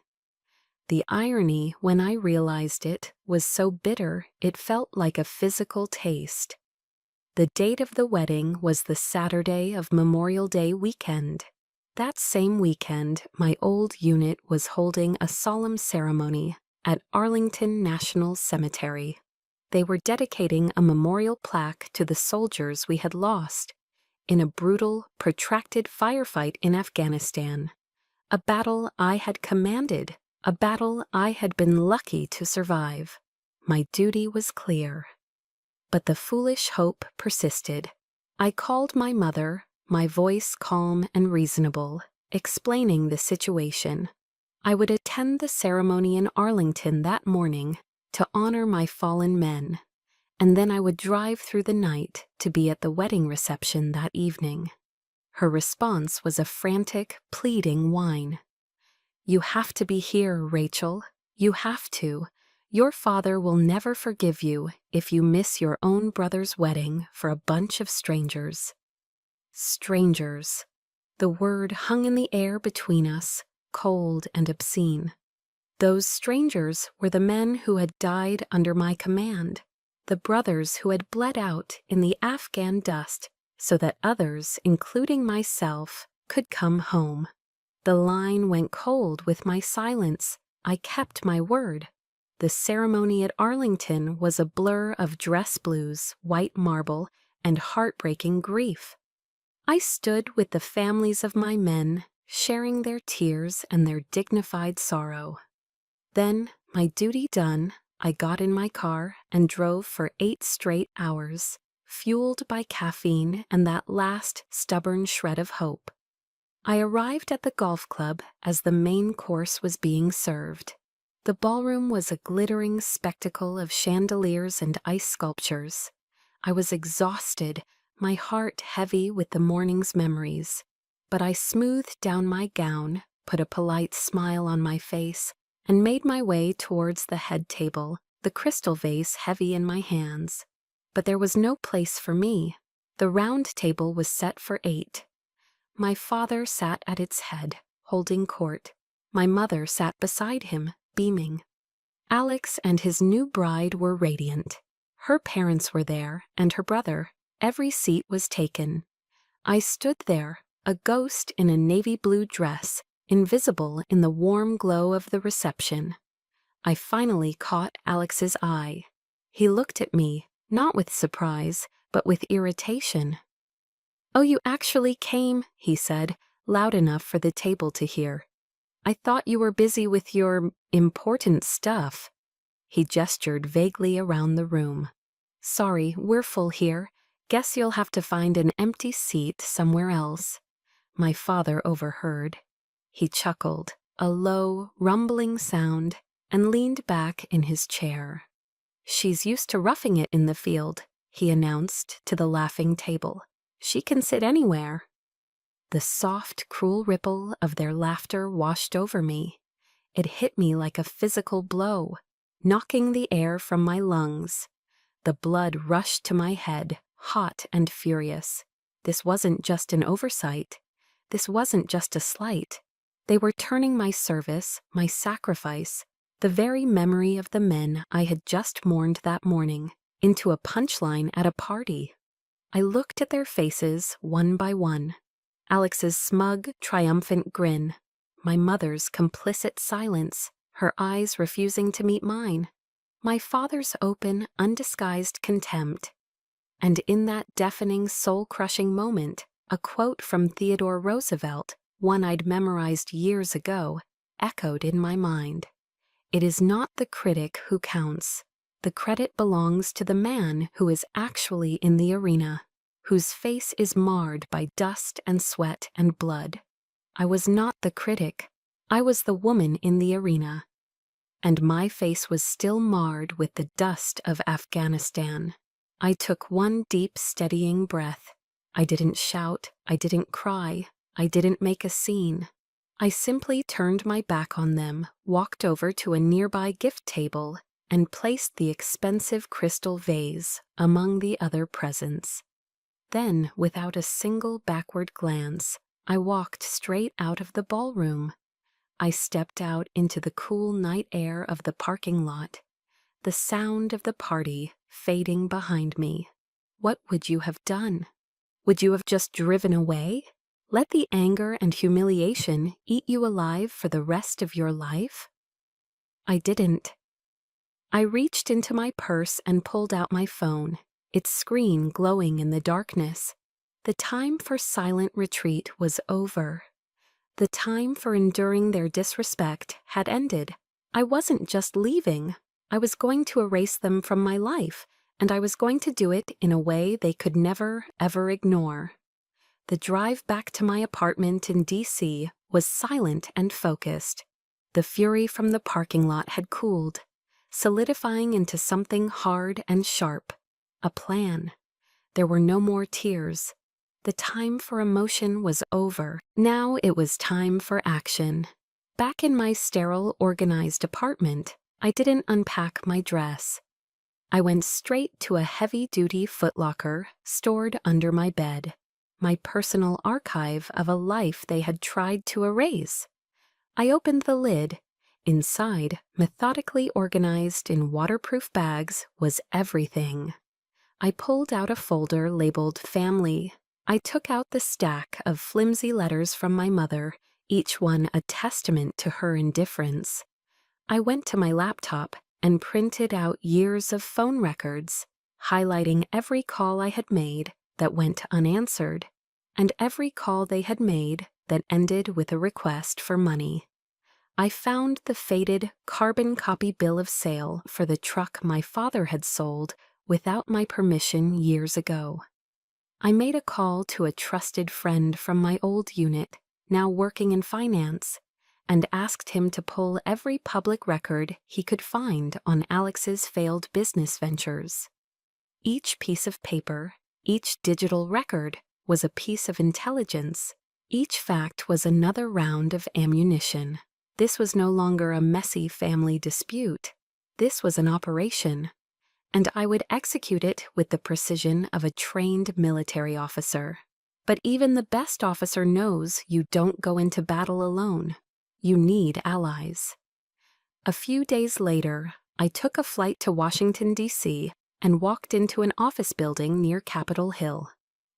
The irony, when I realized it, was so bitter it felt like a physical taste. The date of the wedding was the Saturday of Memorial Day weekend. That same weekend, my old unit was holding a solemn ceremony at Arlington National Cemetery. They were dedicating a memorial plaque to the soldiers we had lost in a brutal, protracted firefight in Afghanistan. A battle I had commanded, a battle I had been lucky to survive. My duty was clear. But the foolish hope persisted. I called my mother, my voice calm and reasonable, explaining the situation. I would attend the ceremony in Arlington that morning to honor my fallen men, and then I would drive through the night to be at the wedding reception that evening. Her response was a frantic, pleading whine. "You have to be here, Rachel. You have to. Your father will never forgive you if you miss your own brother's wedding for a bunch of strangers." Strangers. The word hung in the air between us, cold and obscene. Those strangers were the men who had died under my command, the brothers who had bled out in the Afghan dust so that others, including myself, could come home. The line went cold with my silence. I kept my word. The ceremony at Arlington was a blur of dress blues, white marble, and heartbreaking grief. I stood with the families of my men, sharing their tears and their dignified sorrow. Then, my duty done, I got in my car and drove for 8 straight hours, fueled by caffeine and that last stubborn shred of hope. I arrived at the golf club as the main course was being served. The ballroom was a glittering spectacle of chandeliers and ice sculptures. I was exhausted, my heart heavy with the morning's memories. But I smoothed down my gown, put a polite smile on my face, and made my way towards the head table, the crystal vase heavy in my hands. But there was no place for me. The round table was set for 8. My father sat at its head, holding court. My mother sat beside him, beaming. Alex and his new bride were radiant. Her parents were there, and her brother. Every seat was taken. I stood there, a ghost in a navy blue dress, invisible in the warm glow of the reception. I finally caught Alex's eye. He looked at me, not with surprise, but with irritation. "Oh, you actually came," he said, loud enough for the table to hear. "I thought you were busy with your important stuff." He gestured vaguely around the room. "Sorry, we're full here. Guess you'll have to find an empty seat somewhere else." My father overheard. He chuckled, a low, rumbling sound, and leaned back in his chair. "She's used to roughing it in the field," he announced to the laughing table. "She can sit anywhere." The soft, cruel ripple of their laughter washed over me. It hit me like a physical blow, knocking the air from my lungs. The blood rushed to my head, hot and furious. This wasn't just an oversight. This wasn't just a slight. They were turning my service, my sacrifice, the very memory of the men I had just mourned that morning, into a punchline at a party. I looked at their faces one by one. Alex's smug, triumphant grin. My mother's complicit silence, her eyes refusing to meet mine. My father's open, undisguised contempt. And in that deafening, soul-crushing moment, a quote from Theodore Roosevelt, one I'd memorized years ago, echoed in my mind. "It is not the critic who counts. The credit belongs to the man who is actually in the arena, whose face is marred by dust and sweat and blood." I was not the critic. I was the woman in the arena. And my face was still marred with the dust of Afghanistan. I took one deep, steadying breath. I didn't shout. I didn't cry. I didn't make a scene. I simply turned my back on them, walked over to a nearby gift table, and placed the expensive crystal vase among the other presents. Then, without a single backward glance, I walked straight out of the ballroom. I stepped out into the cool night air of the parking lot, the sound of the party fading behind me. What would you have done? Would you have just driven away? Let the anger and humiliation eat you alive for the rest of your life? I didn't. I reached into my purse and pulled out my phone, its screen glowing in the darkness. The time for silent retreat was over. The time for enduring their disrespect had ended. I wasn't just leaving. I was going to erase them from my life, and I was going to do it in a way they could never, ever ignore. The drive back to my apartment in D.C. was silent and focused. The fury from the parking lot had cooled, solidifying into something hard and sharp. A plan. There were no more tears. The time for emotion was over. Now it was time for action. Back in my sterile, organized apartment, I didn't unpack my dress. I went straight to a heavy-duty footlocker stored under my bed, my personal archive of a life they had tried to erase. I opened the lid. Inside, methodically organized in waterproof bags, was everything. I pulled out a folder labeled Family. I took out the stack of flimsy letters from my mother, each one a testament to her indifference. I went to my laptop and printed out years of phone records, highlighting every call I had made that went unanswered, and every call they had made that ended with a request for money. I found the faded carbon copy bill of sale for the truck my father had sold without my permission years ago. I made a call to a trusted friend from my old unit, now working in finance, and asked him to pull every public record he could find on Alex's failed business ventures. Each piece of paper, each digital record, was a piece of intelligence. Each fact was another round of ammunition. This was no longer a messy family dispute. This was an operation, and I would execute it with the precision of a trained military officer. But even the best officer knows you don't go into battle alone. You need allies. A few days later, I took a flight to Washington, D.C., and walked into an office building near Capitol Hill.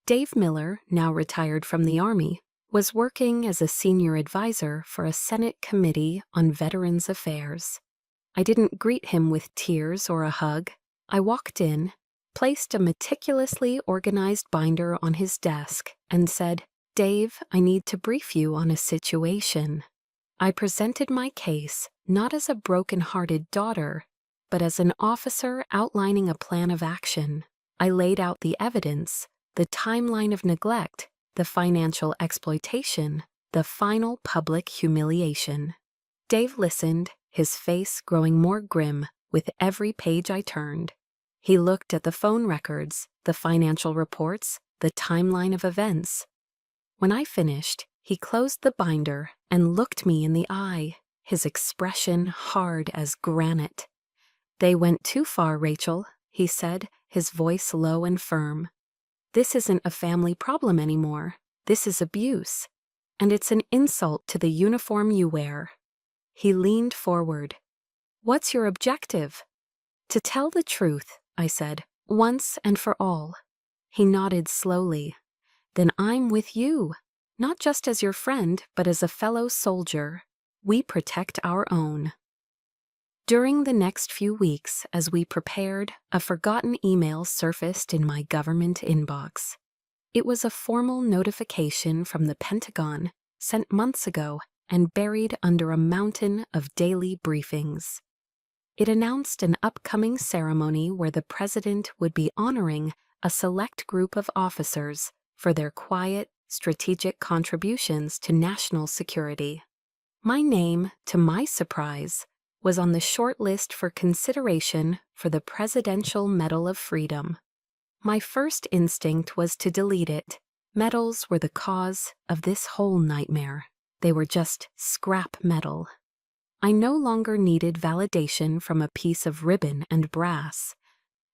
Dave Miller, now retired from the Army, was working as a senior advisor for a Senate Committee on Veterans Affairs. I didn't greet him with tears or a hug. I walked in, placed a meticulously organized binder on his desk, and said, "Dave, I need to brief you on a situation." I presented my case not as a broken-hearted daughter, but as an officer outlining a plan of action. I laid out the evidence, the timeline of neglect, the financial exploitation, the final public humiliation. Dave listened, his face growing more grim with every page I turned. He looked at the phone records, the financial reports, the timeline of events. When I finished, he closed the binder and looked me in the eye, his expression hard as granite. "They went too far, Rachel," he said, his voice low and firm. "This isn't a family problem anymore. This is abuse. And it's an insult to the uniform you wear." He leaned forward. "What's your objective?" "To tell the truth," I said, "once and for all." He nodded slowly. "Then I'm with you, not just as your friend, but as a fellow soldier. We protect our own." During the next few weeks, as we prepared, a forgotten email surfaced in my government inbox. It was a formal notification from the Pentagon, sent months ago and buried under a mountain of daily briefings. It announced an upcoming ceremony where the president would be honoring a select group of officers for their quiet, strategic contributions to national security. My name, to my surprise, was on the short list for consideration for the Presidential Medal of Freedom. My first instinct was to delete it. Medals were the cause of this whole nightmare. They were just scrap metal. I no longer needed validation from a piece of ribbon and brass.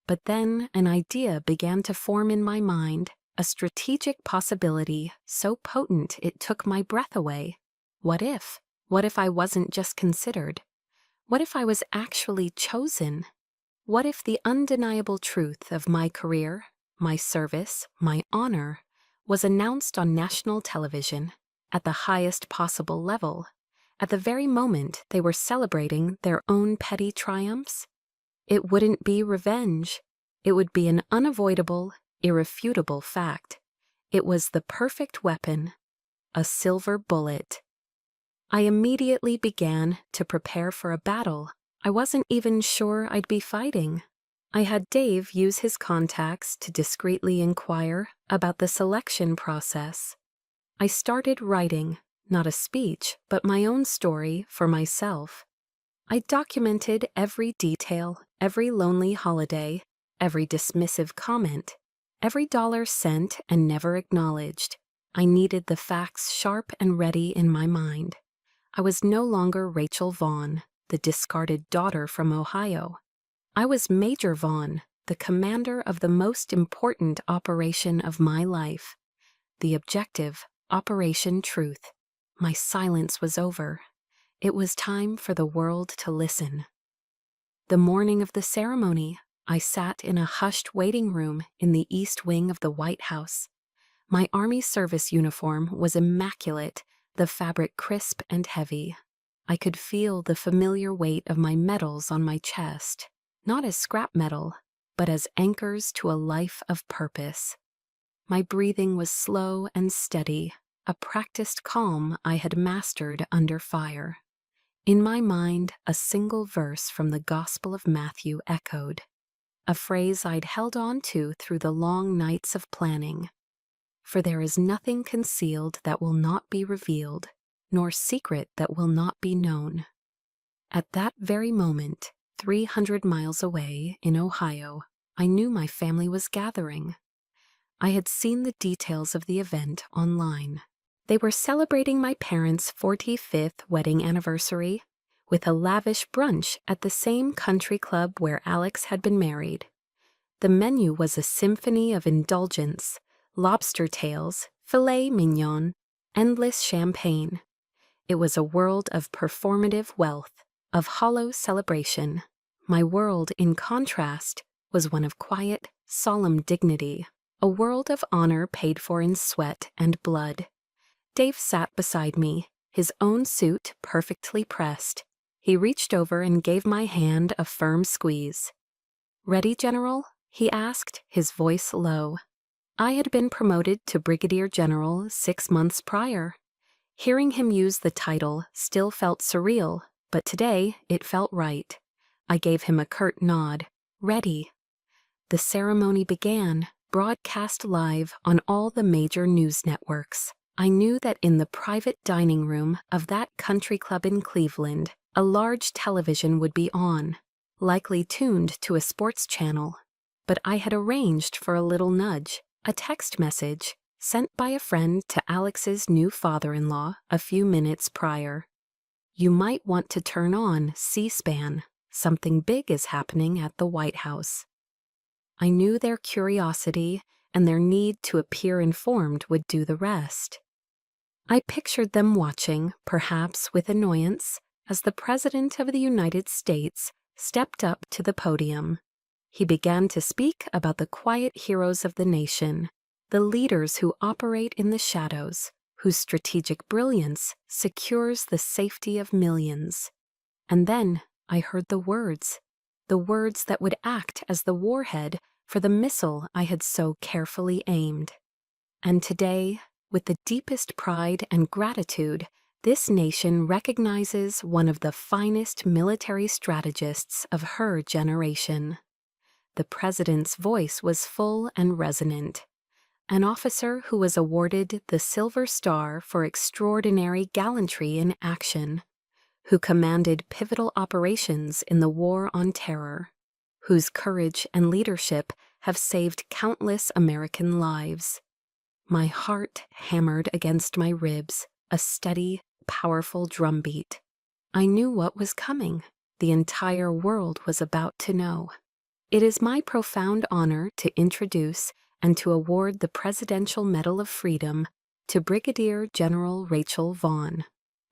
But then an idea began to form in my mind, a strategic possibility so potent it took my breath away. What if? What if I wasn't just considered? What if I was actually chosen? What if the undeniable truth of my career, my service, my honor, was announced on national television, at the highest possible level, at the very moment they were celebrating their own petty triumphs? It wouldn't be revenge. It would be an unavoidable, irrefutable fact. It was the perfect weapon, a silver bullet. I immediately began to prepare for a battle I wasn't even sure I'd be fighting. I had Dave use his contacts to discreetly inquire about the selection process. I started writing, not a speech, but my own story for myself. I documented every detail, every lonely holiday, every dismissive comment, every dollar sent and never acknowledged. I needed the facts sharp and ready in my mind. I was no longer Rachel Vaughn, the discarded daughter from Ohio. I was Major Vaughn, the commander of the most important operation of my life. The objective, Operation Truth. My silence was over. It was time for the world to listen. The morning of the ceremony, I sat in a hushed waiting room in the East Wing of the White House. My Army service uniform was immaculate, the fabric crisp and heavy. I could feel the familiar weight of my medals on my chest, not as scrap metal, but as anchors to a life of purpose. My breathing was slow and steady, a practiced calm I had mastered under fire. In my mind, a single verse from the Gospel of Matthew echoed, a phrase I'd held on to through the long nights of planning. For there is nothing concealed that will not be revealed, nor secret that will not be known. At that very moment, 300 miles away in Ohio, I knew my family was gathering. I had seen the details of the event online. They were celebrating my parents' 45th wedding anniversary with a lavish brunch at the same country club where Alex had been married. The menu was a symphony of indulgence, lobster tails, filet mignon, endless champagne. It was a world of performative wealth, of hollow celebration. My world, in contrast, was one of quiet, solemn dignity, a world of honor paid for in sweat and blood. Dave sat beside me, his own suit perfectly pressed. He reached over and gave my hand a firm squeeze. "Ready, General?" he asked, his voice low. I had been promoted to Brigadier General 6 months prior. Hearing him use the title still felt surreal, but today it felt right. I gave him a curt nod. "Ready." The ceremony began, broadcast live on all the major news networks. I knew that in the private dining room of that country club in Cleveland, a large television would be on, likely tuned to a sports channel. But I had arranged for a little nudge, a text message, sent by a friend to Alex's new father-in-law a few minutes prior. "You might want to turn on C-SPAN. Something big is happening at the White House." I knew their curiosity and their need to appear informed would do the rest. I pictured them watching, perhaps with annoyance, as the President of the United States stepped up to the podium. He began to speak about the quiet heroes of the nation, the leaders who operate in the shadows, whose strategic brilliance secures the safety of millions. And then I heard the words that would act as the warhead for the missile I had so carefully aimed. And today, with the deepest pride and gratitude, this nation recognizes one of the finest military strategists of her generation. The President's voice was full and resonant. An officer who was awarded the Silver Star for extraordinary gallantry in action, who commanded pivotal operations in the War on Terror, whose courage and leadership have saved countless American lives. My heart hammered against my ribs, a steady, powerful drumbeat. I knew what was coming. The entire world was about to know. It is my profound honor to introduce and to award the Presidential Medal of Freedom to Brigadier General Rachel Vaughn.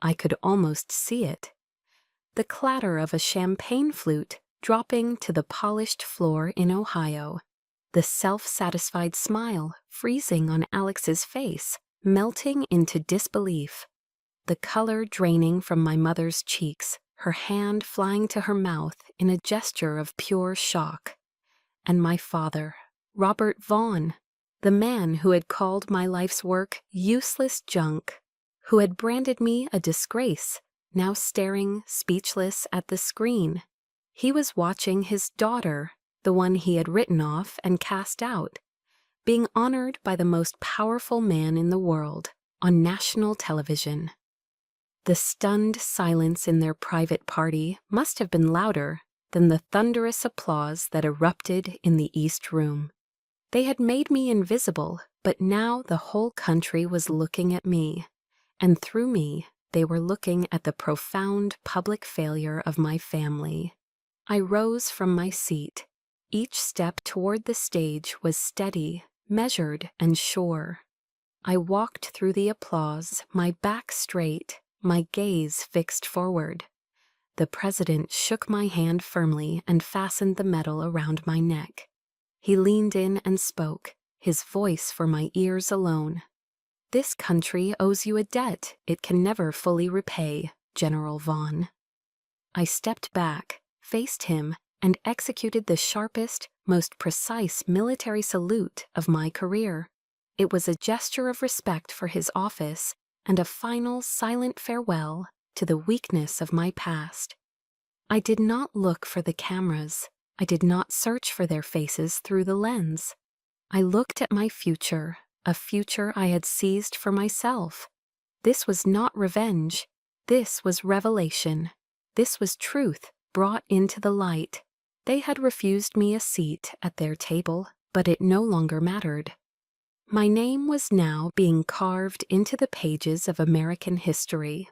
I could almost see it. The clatter of a champagne flute dropping to the polished floor in Ohio, the self-satisfied smile freezing on Alex's face, melting into disbelief, the color draining from my mother's cheeks, her hand flying to her mouth in a gesture of pure shock, and my father, Robert Vaughn, the man who had called my life's work useless junk, who had branded me a disgrace, now staring speechless at the screen. He was watching his daughter, the one he had written off and cast out, being honored by the most powerful man in the world on national television. The stunned silence in their private party must have been louder than the thunderous applause that erupted in the East Room. They had made me invisible, but now the whole country was looking at me, and through me they were looking at the profound public failure of my family. I rose from my seat. Each step toward the stage was steady, measured, and sure. I walked through the applause, my back straight, my gaze fixed forward. The President shook my hand firmly and fastened the medal around my neck. He leaned in and spoke, his voice for my ears alone. "This country owes you a debt it can never fully repay, General Vaughn." I stepped back, faced him, and executed the sharpest, most precise military salute of my career. It was a gesture of respect for his office and a final silent farewell to the weakness of my past. I did not look for the cameras. I did not search for their faces through the lens. I looked at my future, a future I had seized for myself. This was not revenge. This was revelation. This was truth brought into the light. They had refused me a seat at their table, but it no longer mattered. My name was now being carved into the pages of American history,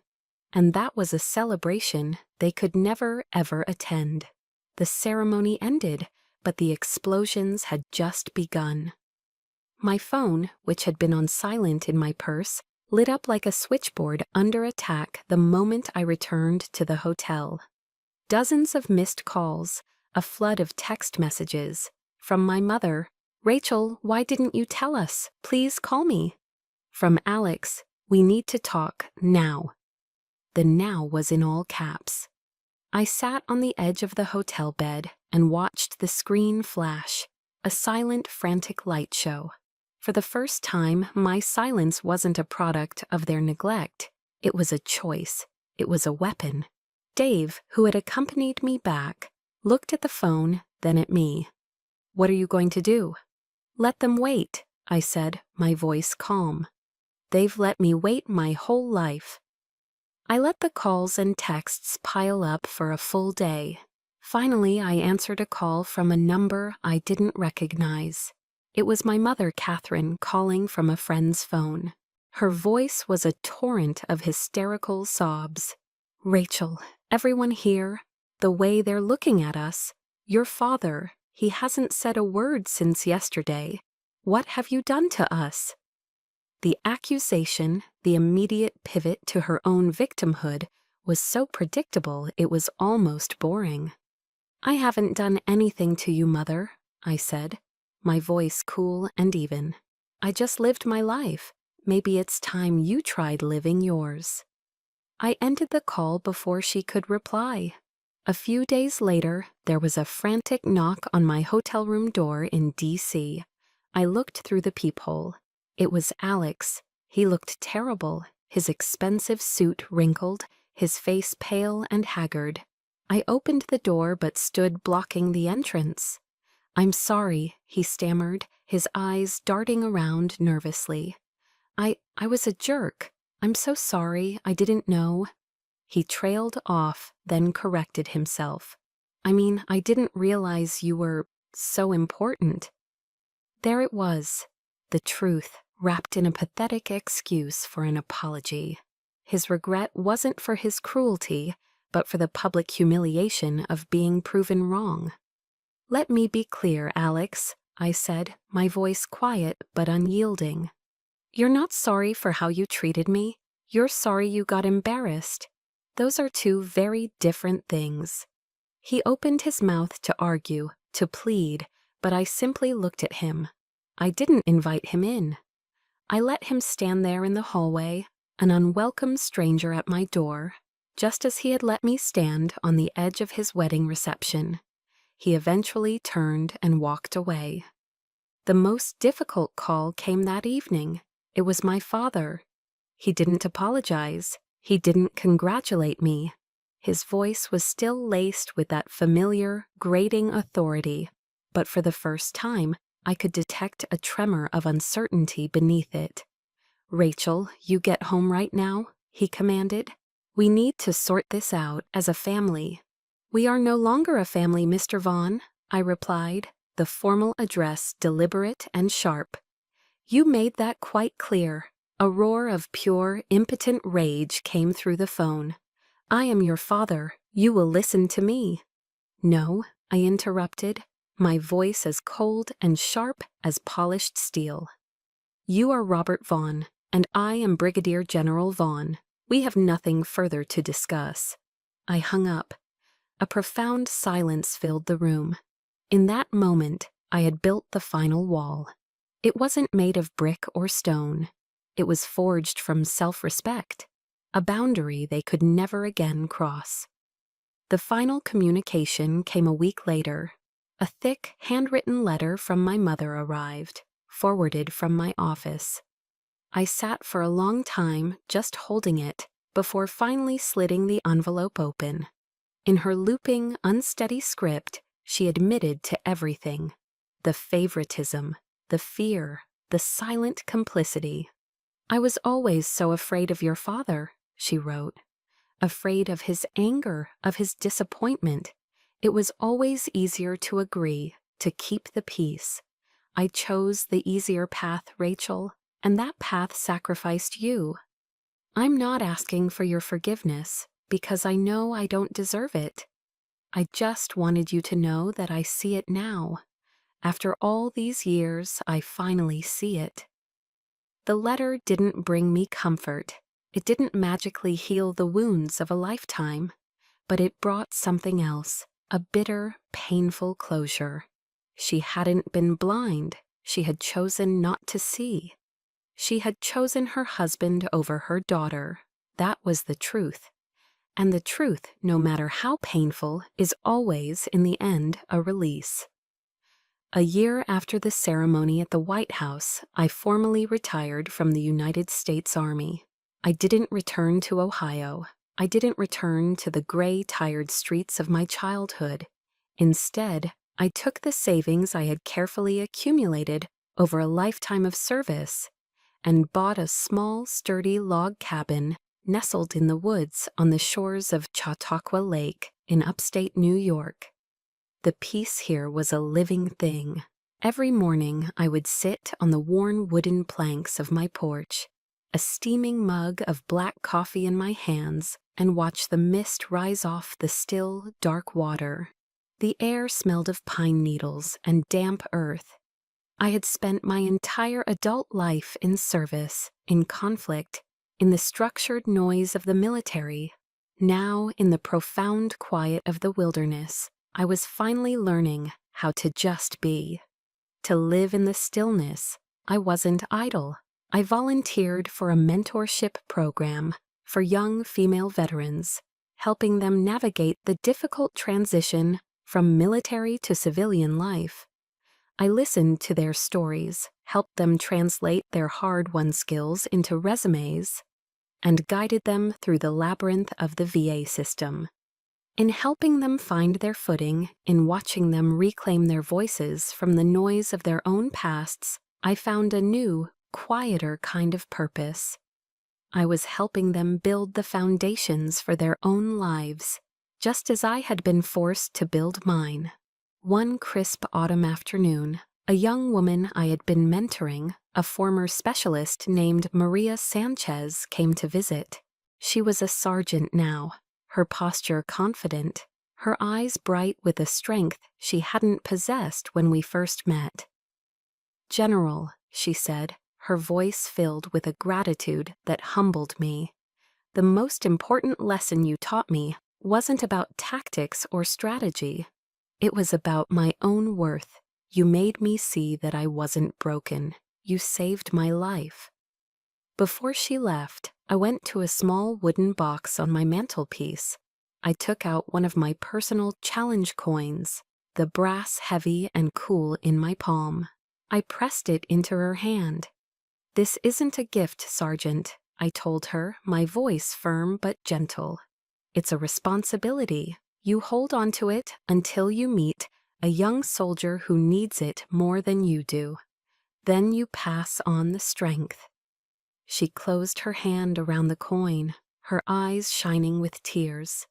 and that was a celebration they could never ever attend. The ceremony ended, but the explosions had just begun. My phone, which had been on silent in my purse, lit up like a switchboard under attack the moment I returned to the hotel. Dozens of missed calls, a flood of text messages. From my mother, "Rachel, why didn't you tell us? Please call me." From Alex, "We need to talk now." The now was in all caps. I sat on the edge of the hotel bed and watched the screen flash, a silent, frantic light show. For the first time, my silence wasn't a product of their neglect. It was a choice. It was a weapon. Dave, who had accompanied me back, looked at the phone, then at me. "What are you going to do?" "Let them wait," I said, my voice calm. "They've let me wait my whole life." I let the calls and texts pile up for a full day. Finally, I answered a call from a number I didn't recognize. It was my mother, Catherine, calling from a friend's phone. Her voice was a torrent of hysterical sobs. "Rachel, everyone here, the way they're looking at us. Your father, he hasn't said a word since yesterday. What have you done to us?" The accusation, the immediate pivot to her own victimhood, was so predictable it was almost boring. "I haven't done anything to you, Mother," I said, my voice cool and even. "I just lived my life. Maybe it's time you tried living yours." I ended the call before she could reply. A few days later, there was a frantic knock on my hotel room door in D.C. I looked through the peephole. It was Alex. He looked terrible, his expensive suit wrinkled, his face pale and haggard. I opened the door but stood blocking the entrance. "I'm sorry," he stammered, his eyes darting around nervously. I was a jerk. I'm so sorry, I didn't know." He trailed off, then corrected himself. I didn't realize you were so important." There it was, the truth, wrapped in a pathetic excuse for an apology. His regret wasn't for his cruelty, but for the public humiliation of being proven wrong. "Let me be clear, Alex," I said, my voice quiet but unyielding. "You're not sorry for how you treated me. You're sorry you got embarrassed. Those are two very different things." He opened his mouth to argue, to plead, but I simply looked at him. I didn't invite him in. I let him stand there in the hallway, an unwelcome stranger at my door, just as he had let me stand on the edge of his wedding reception. He eventually turned and walked away. The most difficult call came that evening. It was my father. He didn't apologize. He didn't congratulate me. His voice was still laced with that familiar, grating authority, but for the first time, I could detect a tremor of uncertainty beneath it. "Rachel, you get home right now," he commanded. "We need to sort this out as a family." "We are no longer a family, Mr. Vaughn," I replied, the formal address deliberate and sharp. "You made that quite clear." A roar of pure, impotent rage came through the phone. "I am your father. You will listen to me." "No," I interrupted, my voice as cold and sharp as polished steel. "You are Robert Vaughn, and I am Brigadier General Vaughn. We have nothing further to discuss." I hung up. A profound silence filled the room. In that moment, I had built the final wall. It wasn't made of brick or stone. It was forged from self-respect, a boundary they could never again cross. The final communication came a week later. A thick, handwritten letter from my mother arrived, forwarded from my office. I sat for a long time just holding it before finally slitting the envelope open. In her looping, unsteady script, she admitted to everything: the favoritism, the fear, the silent complicity. I was always so afraid of your father, she wrote. Afraid of his anger, of his disappointment. It was always easier to agree, to keep the peace. I chose the easier path, Rachel, and that path sacrificed you. I'm not asking for your forgiveness, because I know I don't deserve it. I just wanted you to know that I see it now. After all these years, I finally see it. The letter didn't bring me comfort. It didn't magically heal the wounds of a lifetime, but it brought something else, a bitter, painful closure. She hadn't been blind. She had chosen not to see. She had chosen her husband over her daughter. That was the truth. And the truth, no matter how painful, is always, in the end, a release. A year after the ceremony at the White House, I formally retired from the United States Army. I didn't return to Ohio. I didn't return to the gray, tired streets of my childhood. Instead, I took the savings I had carefully accumulated over a lifetime of service and bought a small, sturdy log cabin nestled in the woods on the shores of Chautauqua Lake in upstate New York. The peace here was a living thing. Every morning I would sit on the worn wooden planks of my porch, a steaming mug of black coffee in my hands, and watch the mist rise off the still, dark water. The air smelled of pine needles and damp earth. I had spent my entire adult life in service, in conflict, in the structured noise of the military. Now, in the profound quiet of the wilderness, I was finally learning how to just be. To live in the stillness. I wasn't idle. I volunteered for a mentorship program for young female veterans, helping them navigate the difficult transition from military to civilian life. I listened to their stories, helped them translate their hard-won skills into resumes, and guided them through the labyrinth of the VA system. In helping them find their footing, in watching them reclaim their voices from the noise of their own pasts, I found a new, quieter kind of purpose. I was helping them build the foundations for their own lives, just as I had been forced to build mine. One crisp autumn afternoon, a young woman I had been mentoring, a former specialist named Maria Sanchez, came to visit. She was a sergeant now, her posture confident, her eyes bright with a strength she hadn't possessed when we first met. "General," she said, her voice filled with a gratitude that humbled me. "The most important lesson you taught me wasn't about tactics or strategy. It was about my own worth. You made me see that I wasn't broken. You saved my life." Before she left, I went to a small wooden box on my mantelpiece. I took out one of my personal challenge coins, the brass heavy and cool in my palm. I pressed it into her hand. "This isn't a gift, Sergeant," I told her, my voice firm but gentle. "It's a responsibility. You hold on to it until you meet a young soldier who needs it more than you do. Then you pass on the strength." She closed her hand around the coin, her eyes shining with tears.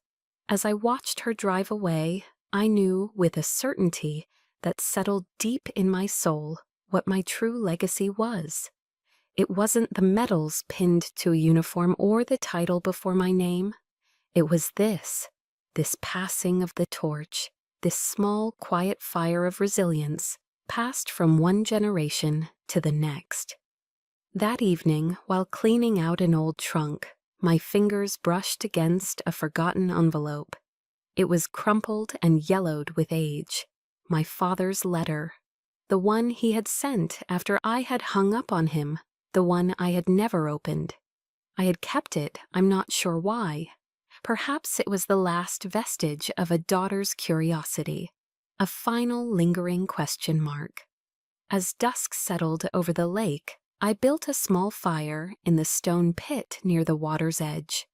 As I watched her drive away, I knew with a certainty that settled deep in my soul what my true legacy was. It wasn't the medals pinned to a uniform or the title before my name. It was this passing of the torch, this small, quiet fire of resilience, passed from one generation to the next. That evening, while cleaning out an old trunk, my fingers brushed against a forgotten envelope. It was crumpled and yellowed with age. My father's letter. The one he had sent after I had hung up on him, the one I had never opened. I had kept it, I'm not sure why. Perhaps it was the last vestige of a daughter's curiosity, a final lingering question mark. As dusk settled over the lake, I built a small fire in the stone pit near the water's edge.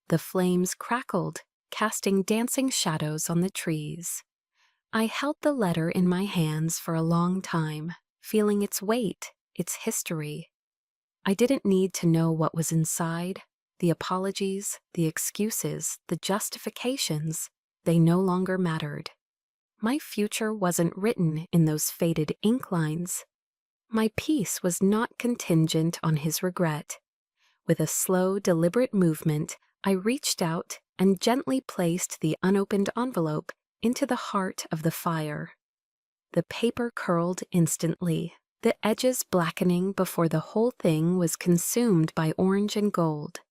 The flames crackled, casting dancing shadows on the trees. I held the letter in my hands for a long time, feeling its weight, its history. I didn't need to know what was inside. The apologies, the excuses, the justifications, they no longer mattered. My future wasn't written in those faded ink lines. My peace was not contingent on his regret. With a slow, deliberate movement, I reached out and gently placed the unopened envelope into the heart of the fire. The paper curled instantly, the edges blackening before the whole thing was consumed by orange and gold.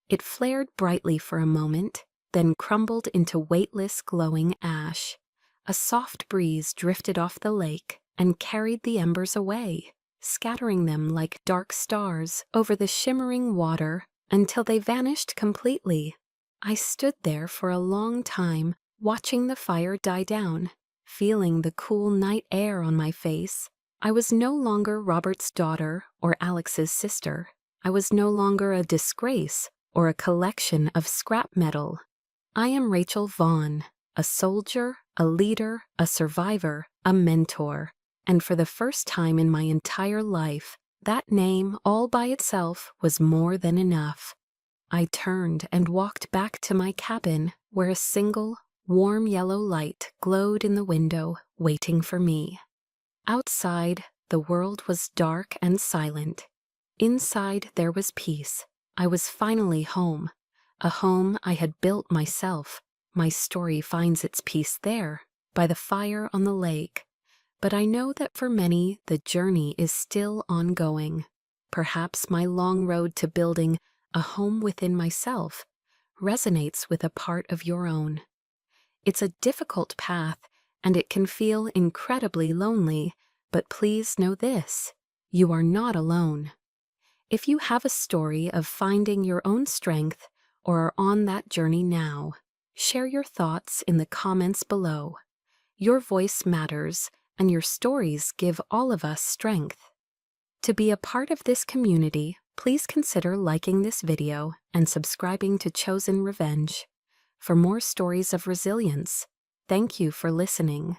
It flared brightly for a moment, then crumbled into weightless, glowing ash. A soft breeze drifted off the lake and carried the embers away, scattering them like dark stars over the shimmering water until they vanished completely. I stood there for a long time, watching the fire die down, feeling the cool night air on my face. I was no longer Robert's daughter or Alex's sister. I was no longer a disgrace or a collection of scrap metal. I am Rachel Vaughn, a soldier, a leader, a survivor, a mentor. And for the first time in my entire life, that name all by itself was more than enough. I turned and walked back to my cabin, where a single, warm yellow light glowed in the window, waiting for me. Outside, the world was dark and silent. Inside, there was peace. I was finally home, a home I had built myself. My story finds its peace there, by the fire on the lake. But I know that for many, the journey is still ongoing. Perhaps my long road to building a home within myself resonates with a part of your own. It's a difficult path, and it can feel incredibly lonely, but please know this: you are not alone. If you have a story of finding your own strength or are on that journey now, share your thoughts in the comments below. Your voice matters, and your stories give all of us strength. To be a part of this community, please consider liking this video and subscribing to Chosen Revenge. For more stories of resilience, thank you for listening.